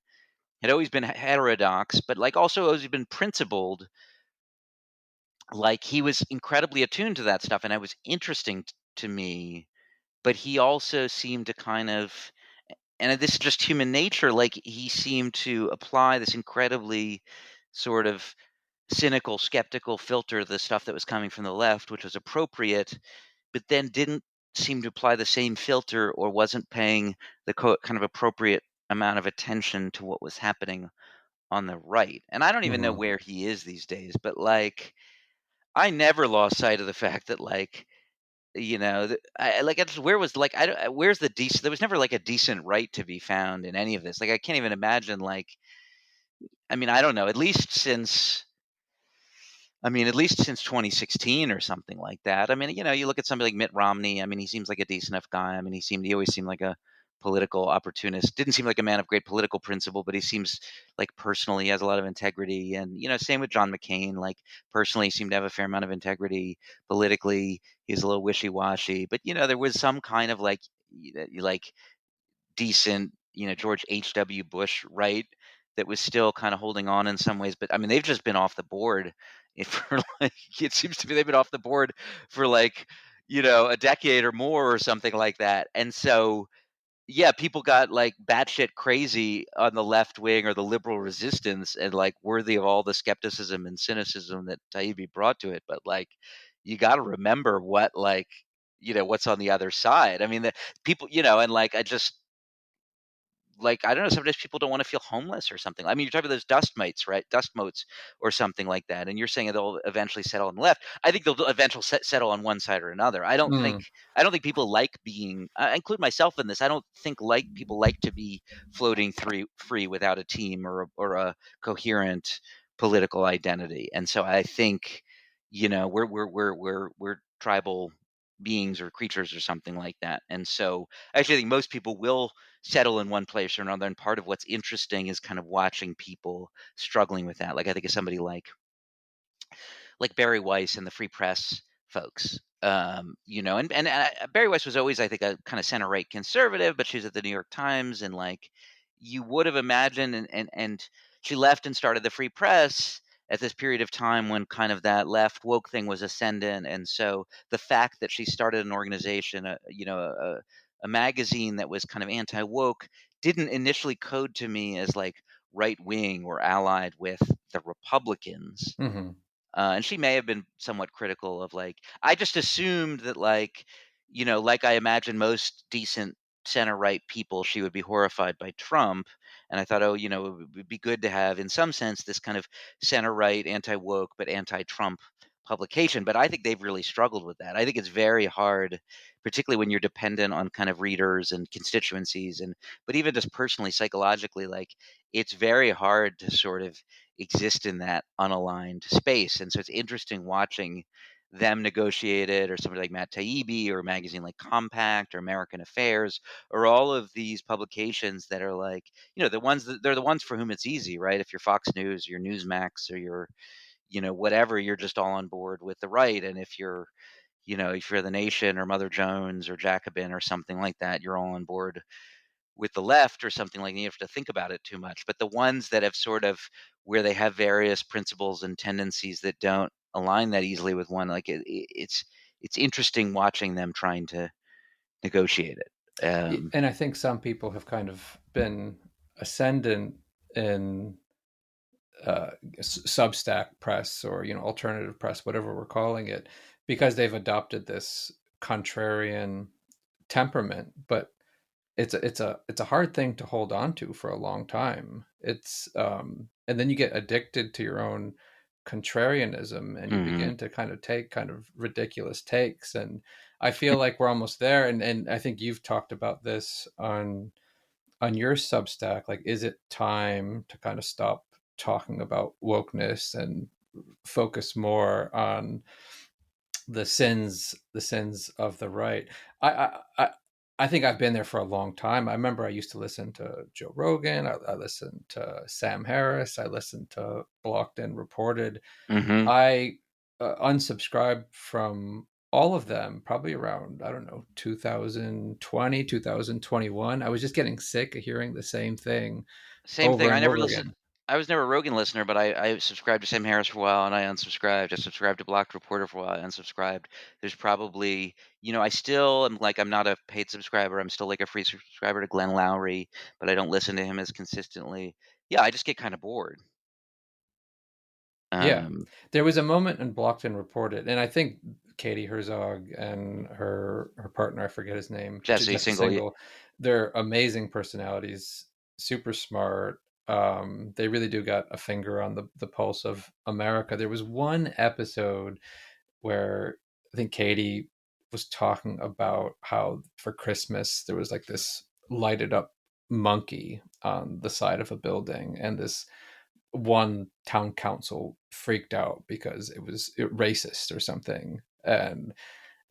heterodox, but like also always been principled. Like, he was incredibly attuned to that stuff, and it was interesting to me, but he also seemed to kind of, and this is just human nature, like, he seemed to apply this incredibly sort of cynical, skeptical filter to the stuff that was coming from the left, which was appropriate, but then didn't seem to apply the same filter, or wasn't paying the kind of appropriate amount of attention to what was happening on the right. And I don't even know Mhm. where he is these days, but, like, I never lost sight of the fact that, like, I just, where was, like, I don't where's the decent, there was never, like, a decent right to be found in any of this. Like, I can't even imagine, like, I mean, I don't know, at least since 2016 or something like that. I mean, you look at somebody like Mitt Romney. I mean, he seems like a decent enough guy. I mean, he always seemed like a political opportunist. Didn't seem like a man of great political principle, but he seems like personally he has a lot of integrity. And, same with John McCain. Like, personally, he seemed to have a fair amount of integrity. Politically, he's a little wishy-washy. But, there was some kind of like decent, George H.W. Bush right that was still kind of holding on in some ways. But I mean, they've just been off the board for like, it seems to me they've been off the board for like, a decade or more or something like that. And so, yeah, people got like batshit crazy on the left wing or the liberal resistance, and like worthy of all the skepticism and cynicism that Taibbi brought to it. But like, you got to remember what, like, what's on the other side. I mean, the people, and like, I don't know, sometimes people don't wanna feel homeless or something. I mean, you're talking about those dust mites, right? Dust motes or something like that, and you're saying they'll eventually settle on the left. I think they'll eventually settle on one side or another. Mm. I don't think people like being, I include myself in this, I don't think people like to be floating free without a team or a coherent political identity. And so I think, we're tribal beings or creatures or something like that. And so I actually think most people will settle in one place or another. And part of what's interesting is kind of watching people struggling with that. Like, I think of somebody like Barry Weiss and the Free Press folks. And Barry Weiss was always, I think, a kind of center right conservative, but she's at the New York Times, and like, you would have imagined, and she left and started the Free Press at this period of time when kind of that left woke thing was ascendant. And so the fact that she started an organization, a magazine that was kind of anti woke, didn't initially code to me as like right wing or allied with the Republicans. Mhm. And she may have been somewhat critical of, like, I just assumed that, like I imagine most decent center right people, she would be horrified by Trump. And I thought, oh, it would be good to have, in some sense, this kind of center right, anti woke, but anti Trump publication. But I think they've really struggled with that. I think it's very hard, particularly when you're dependent on kind of readers and constituencies, but even just personally, psychologically, like, it's very hard to sort of exist in that unaligned space. And so it's interesting watching them negotiate it, or somebody like Matt Taibbi, or a magazine like Compact or American Affairs, or all of these publications that are like, they're the ones for whom it's easy, right? If you're Fox News, your Newsmax, or your, whatever, you're just all on board with the right. And if you're the Nation or Mother Jones or Jacobin or something like that, you're all on board with the left or something. Like, you have to think about it too much. But the ones that have sort of, where they have various principles and tendencies that don't align that easily with one, like, it's interesting watching them trying to negotiate it. And I think some people have kind of been ascendant in Substack press, or alternative press, whatever we're calling it, because they've adopted this contrarian temperament. But it's a hard thing to hold on to for a long time. And then you get addicted to your own contrarianism, and you Mhm. begin to kind of take kind of ridiculous takes. And I feel like we're almost there. And I think you've talked about this on your Substack. Like, is it time to kind of stop talking about wokeness and focus more on the sins of the right. I think I've been there for a long time. I remember I used to listen to Joe Rogan. I listened to Sam Harris. I listened to Blocked and Reported. Mhm. I unsubscribed from all of them probably around, I don't know, 2020, 2021. I was just getting sick of hearing the same thing Same thing. over I and never over listened. again. I was never a Rogan listener, but I subscribed to Sam Harris for a while, and I unsubscribed. I subscribed to Blocked Reporter for a while, I unsubscribed. There's probably, I still am like, I'm not a paid subscriber. I'm still like a free subscriber to Glenn Lowry, but I don't listen to him as consistently. Yeah, I just get kind of bored. Yeah. Um, There was a moment in Blocked and Reported, and I think Katie Herzog and her partner, I forget his name, Jesse Jesse Single. Single, they're amazing personalities, super smart. They really do got a finger on the pulse of America. There was one episode where I think Katie was talking about how for Christmas there was like this lighted up monkey on the side of a building, and this one town council freaked out because it was racist or something. And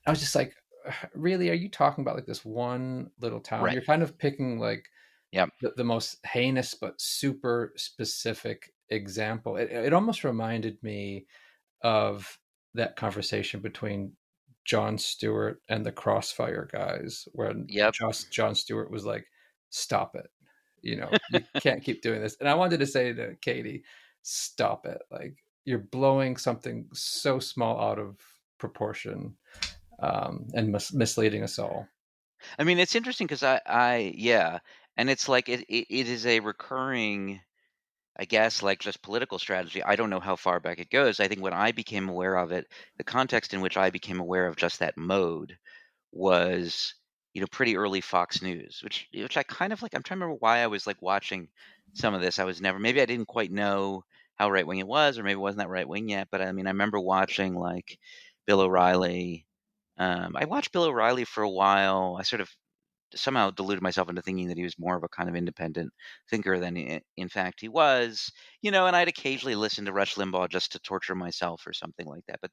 I was just like, really, are you talking about like this one little town? Right. You're kind of picking like Yep. the most heinous but super specific example. It almost reminded me of that conversation between John Stewart and the Crossfire guys, when Yep. John Stewart was like, "Stop it, you can't keep doing this." And I wanted to say to Katie, "Stop it! Like you're blowing something so small out of proportion, and misleading us all." I mean, it's interesting because yeah, and it's like it is a recurring, I guess, like just political strategy. I don't know how far back it goes. I think when I became aware of it, the context in which I became aware of just that mode was, pretty early Fox News, which I kind of like. I'm trying to remember why I was like watching some of this. I was never, maybe I didn't quite know how right wing it was, or maybe it wasn't that right wing yet. But I mean, I remember watching like Bill O'Reilly. I watched Bill O'Reilly for a while. I sort of somehow deluded myself into thinking that he was more of a kind of independent thinker than in fact he was, and I'd occasionally listen to Rush Limbaugh just to torture myself or something like that. But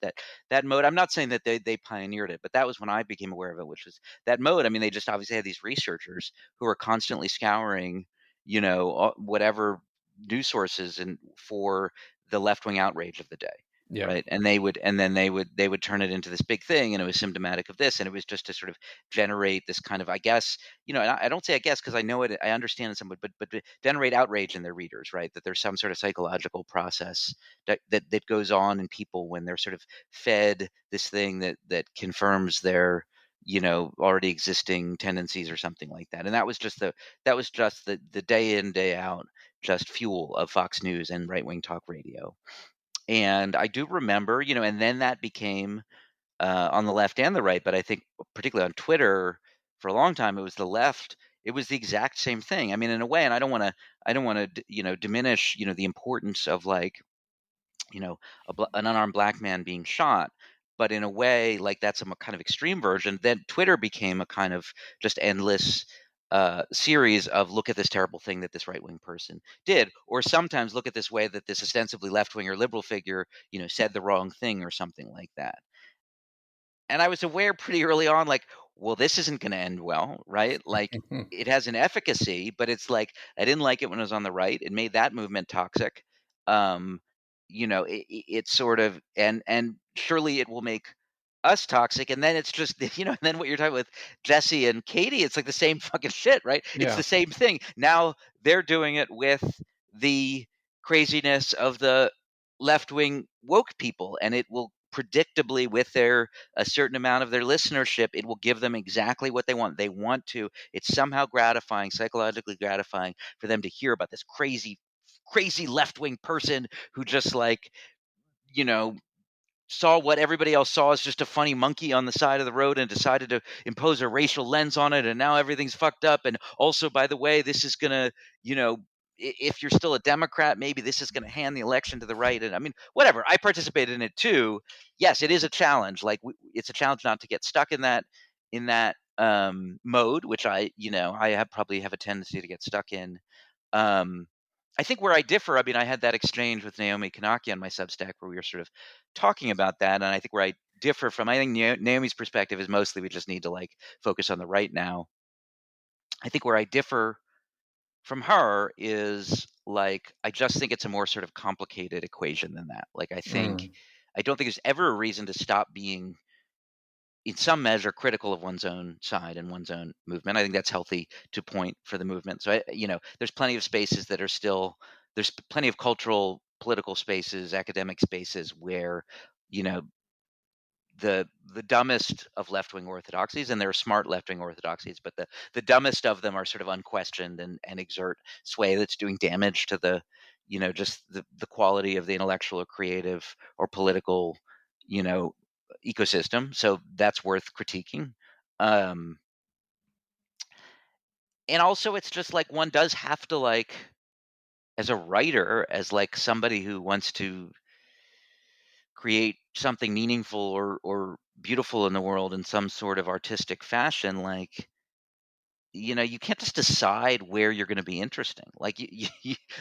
that mode, I'm not saying that they pioneered it, but that was when I became aware of it, which was that mode. I mean, they just obviously had these researchers who are constantly scouring, whatever news sources and for the left wing outrage of the day. Yeah, Right. And then they would turn it into this big thing, and it was symptomatic of this. And it was just to sort of generate this kind of, I guess, and I don't say I guess because I know it, I understand it somewhat, but to generate outrage in their readers, right? That there's some sort of psychological process that goes on in people when they're sort of fed this thing that confirms their, already existing tendencies or something like that. And that was just the day in, day out, just fuel of Fox News and right wing talk radio. And I do remember, and then that became on the left and the right, but I think particularly on Twitter for a long time, it was the left. It was the exact same thing. I mean, in a way, and I don't want to, diminish, the importance of like, an unarmed black man being shot. But in a way, like that's a kind of extreme version. Then Twitter became a kind of just endless series of look at this terrible thing that this right wing person did, or sometimes look at this way that this ostensibly left wing or liberal figure, said the wrong thing or something like that. And I was aware pretty early on, like, well, this isn't going to end well, right? Like, it has an efficacy, but it's like I didn't like it when it was on the right. It made that movement toxic. Um, it sort of, and surely it will make us toxic. And then it's just, and then what you're talking with Jesse and Katie, it's like the same fucking shit, right? It's yeah, the same thing. Now they're doing it with the craziness of the left wing woke people, and it will predictably, with their a certain amount of their listenership, it will give them exactly what they want. They want to. It's somehow gratifying, psychologically gratifying for them to hear about this crazy, crazy left wing person who just like, you know, saw what everybody else saw as just a funny monkey on the side of the road and decided to impose a racial lens on it, and now everything's fucked up. And also, by the way, this is gonna, you know if you're still a Democrat, maybe this is going to hand the election to the right. And I mean, whatever, I participated in it too. Yes, it is a challenge. Like it's a challenge not to get stuck in that mode, which I probably have a tendency to get stuck in. um I think where I differ, I mean, I had that exchange with Naomi Kanaki on my Substack where we were sort of talking about that, and I think where I differ from, I think Naomi's perspective is mostly we just need to like focus on the right now. I think where I differ from her is like I just think it's a more sort of complicated equation than that. Like Mm. I don't think there's ever a reason to stop being in some measure critical of one's own side and one's own movement. I think that's healthy to point for the movement. So there's plenty of spaces that are still there's plenty of cultural, political spaces, academic spaces where you know the dumbest of left-wing orthodoxies, and there are smart left-wing orthodoxies, but the dumbest of them are sort of unquestioned and exert sway that's doing damage to just the quality of the intellectual or creative or political you know ecosystem. So that's worth critiquing. um and also it's just like one does have to like, as a writer, as like somebody who wants to create something meaningful or beautiful in the world in some sort of artistic fashion, like you can't just decide where you're going to be interesting. Like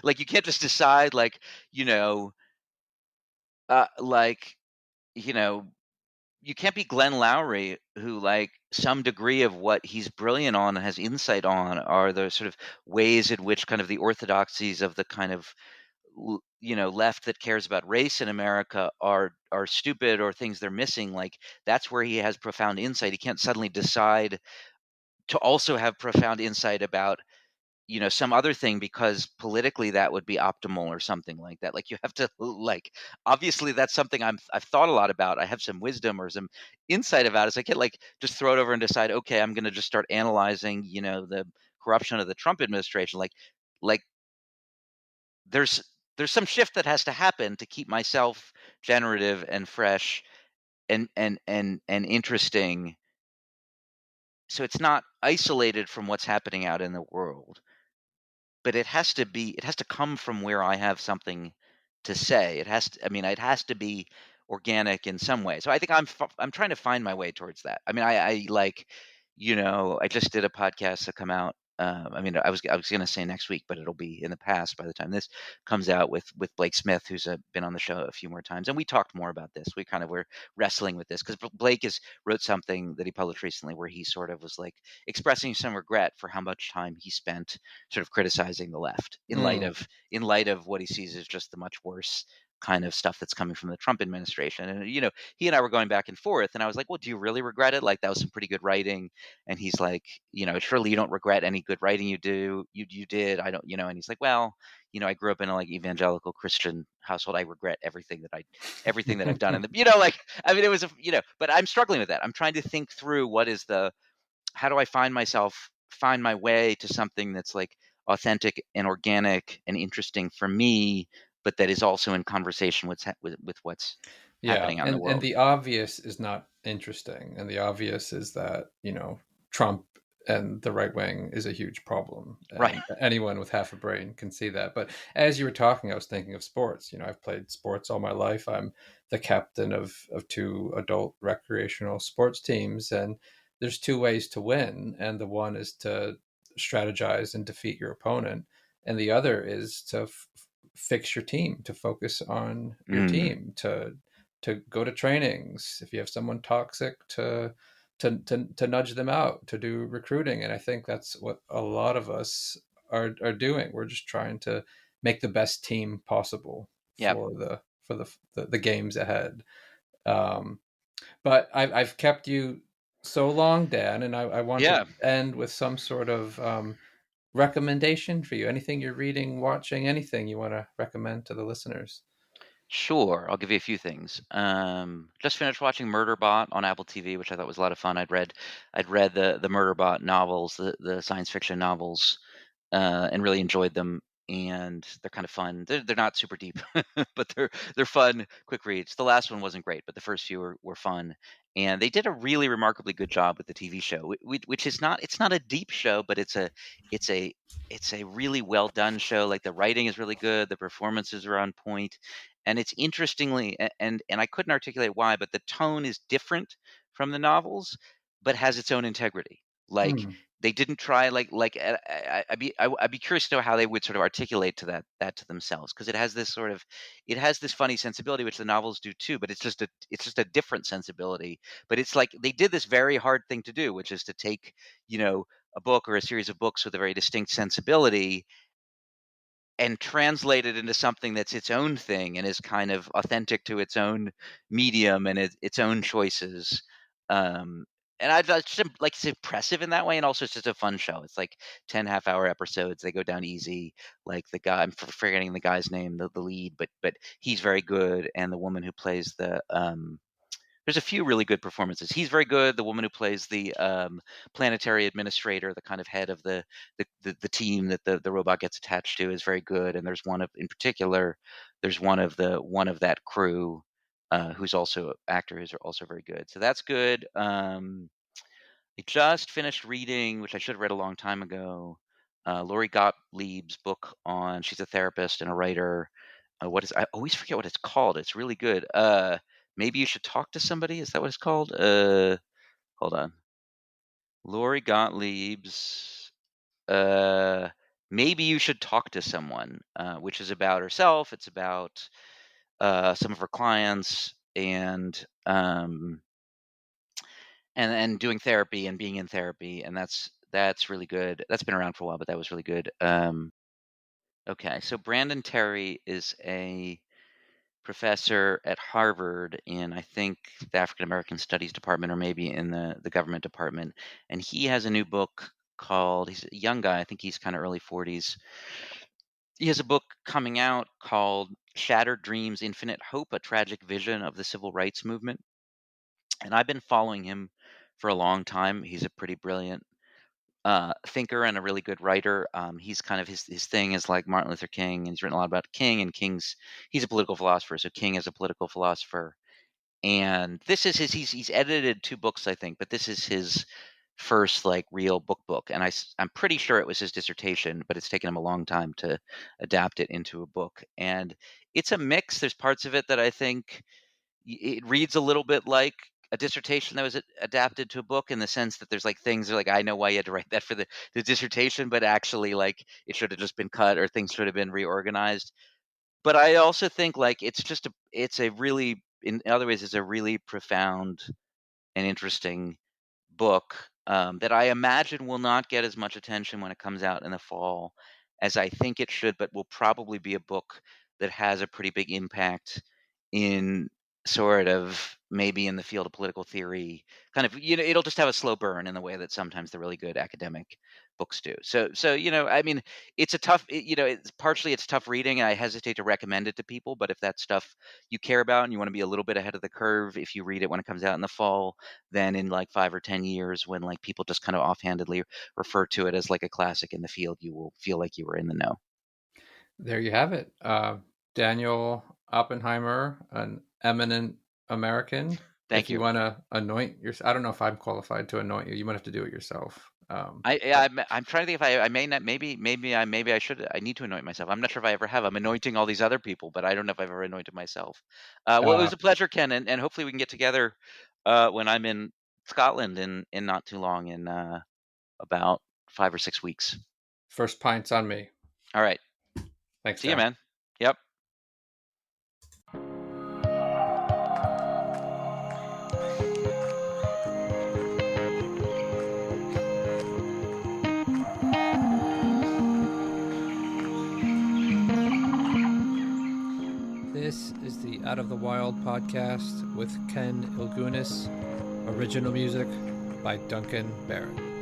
like you can't just decide like you know like you know you can't be Glenn Lowry, who like some degree of what he's brilliant on and has insight on are the sort of ways in which kind of the orthodoxies of the kind of left that cares about race in America are stupid or things they're missing. Like that's where he has profound insight. He can't suddenly decide to also have profound insight about some other thing because politically that would be optimal or something like that. Like you have to like obviously that's something I've thought a lot about. I have some wisdom or some insight about it. So I can't like just throw it over and decide, okay, I'm going to just start analyzing the corruption of the Trump administration. Like there's there's some shift that has to happen to keep myself generative and fresh and interesting, so it's not isolated from what's happening out in the world, but it has to come from where I have something to say. It has to, I mean, it has to be organic in some way. So I think I'm trying to find my way towards that. I mean, I like, I just did a podcast to come out. I mean, I was going to say next week, but it'll be in the past by the time this comes out with Blake Smith, who's been on the show a few more times, and we talked more about this. We kind of were wrestling with this because Blake has wrote something that he published recently where he sort of was like expressing some regret for how much time he spent sort of criticizing the left Mm. in light of what he sees as just the much worse kind of stuff that's coming from the Trump administration. And he and I were going back and forth, and I was like, "Well, do you really regret it? Like that was some pretty good writing." And he's like, "Surely you don't regret any good writing you did. I don't, And he's like, "Well, I grew up in a like evangelical Christian household. I regret everything that I've done." And like, I mean, it was but I'm struggling with that. I'm trying to think through how do I find my way to something that's like authentic and organic and interesting for me, but that is also in conversation with what's Yeah, happening out in the and world. the obvious is not interesting, and the obvious is that Trump and the right wing is a huge problem, Right. and anyone with half a brain can see that. But as you were talking, I was thinking of sports. I've played sports all my life. I'm the captain of two adult recreational sports teams, and there's two ways to win, and the one is to strategize and defeat your opponent, and the other is to fix your team, to focus on your Mm, team, to go to trainings if you have someone toxic, to nudge them out, to do recruiting. And I think that's what a lot of us are doing. We're just trying to make the best team possible yep. for the games ahead. um, but I've kept you so long, Dan, and I want to Yeah. end with some sort of recommendation for you. Anything you're reading, watching, anything you want to recommend to the listeners? Sure. I'll give you a few things. Just finished watching Murderbot on Apple TV, which I thought was a lot of fun. I'd read the Murderbot novels, the science fiction novels, and really enjoyed them. And they're kind of fun. They're not super deep, but they're fun, quick reads. The last one wasn't great, but the first few were fun. And they did a really remarkably good job with the TV show, which is not it's not a deep show, but it's a it's a really well done show. Like the writing is really good, the performances are on point, and it's interestingly and I couldn't articulate why, but the tone is different from the novels, but has its own integrity. Like Hmm. they didn't try I'd be curious to know how they would sort of articulate that to themselves, because it has this funny sensibility, which the novels do too, but it's just a different sensibility. But it's like they did this very hard thing to do, which is to take, a book or a series of books with a very distinct sensibility and translate it into something that's its own thing and is kind of authentic to its own medium and its own choices. Um, and just like it's impressive in that way, and also it's just a fun show. It's like 10 half-hour episodes. They go down easy. Like the guy, I'm forgetting the guy's name, the lead, but he's very good, and the woman who plays there's a few really good performances. He's very good. The woman who plays the planetary administrator, the kind of head of the team that the robot gets attached to, is very good. And there's in particular, there's one of that crew who's also actor who's also very good. So that's good. I just finished reading, which I should have read a long time ago, Lori Gottlieb's book on. She's a therapist and a writer. I always forget what it's called. It's really good. Maybe you should talk to somebody. Is that what it's called? Hold on. Lori Gottlieb's. Uh, Maybe you should talk to someone, which is about herself. It's about some of her clients and doing therapy and being in therapy, and that's really good. That's been around for a while, but that was really good. Okay, so Brandon Terry is a professor at Harvard in, I think, the African American Studies department, or maybe in the government department, and he has a new book called. He's a young guy. I think he's kind of early 40s. He has a book coming out called "Shattered Dreams, Infinite Hope: A Tragic Vision of the Civil Rights Movement." And I've been following him for a long time. He's a pretty brilliant thinker and a really good writer. He's kind of his thing is like Martin Luther King, and he's written a lot about King. And he's a political philosopher, so King is a political philosopher. And this is he's edited 2 books, I think, but this is his first like real book. And I'm pretty sure it was his dissertation, but it's taken him a long time to adapt it into a book. And it's a mix. There's parts of it that I think it reads a little bit like a dissertation that was adapted to a book, in the sense that there's like things like, I know why you had to write that for the dissertation, but actually like it should have just been cut, or things should have been reorganized. But I also think like it's a really, in other ways, it's a really profound and interesting book that I imagine will not get as much attention when it comes out in the fall as I think it should, but will probably be a book that has a pretty big impact in sort of maybe in the field of political theory. Kind of, it'll just have a slow burn in the way that sometimes the really good academic books do. So I mean, it's a tough, it's tough reading, and I hesitate to recommend it to people. But if that stuff you care about and you want to be a little bit ahead of the curve, if you read it when it comes out in the fall, then in like 5 or 10 years, when like people just kind of offhandedly refer to it as like a classic in the field, you will feel like you were in the know. There you have it. Daniel Oppenheimer, an eminent American. Thank If you you. want to anoint yourself, I don't know if I'm qualified to anoint you. You might have to do it yourself. I'm trying to think if I may not, maybe I need to anoint myself. I'm not sure if I ever have. I'm anointing all these other people, but I don't know if I've ever anointed myself. Well, it Uh, was a pleasure, Ken, and hopefully we can get together when I'm in Scotland in not too long, in about 5 or 6 weeks. First pints on me. All right. Thanks, See you, Dan. man. Yep. This is the Out of the Wild podcast with Ken Ilgunis. Original music by Duncan Barrett.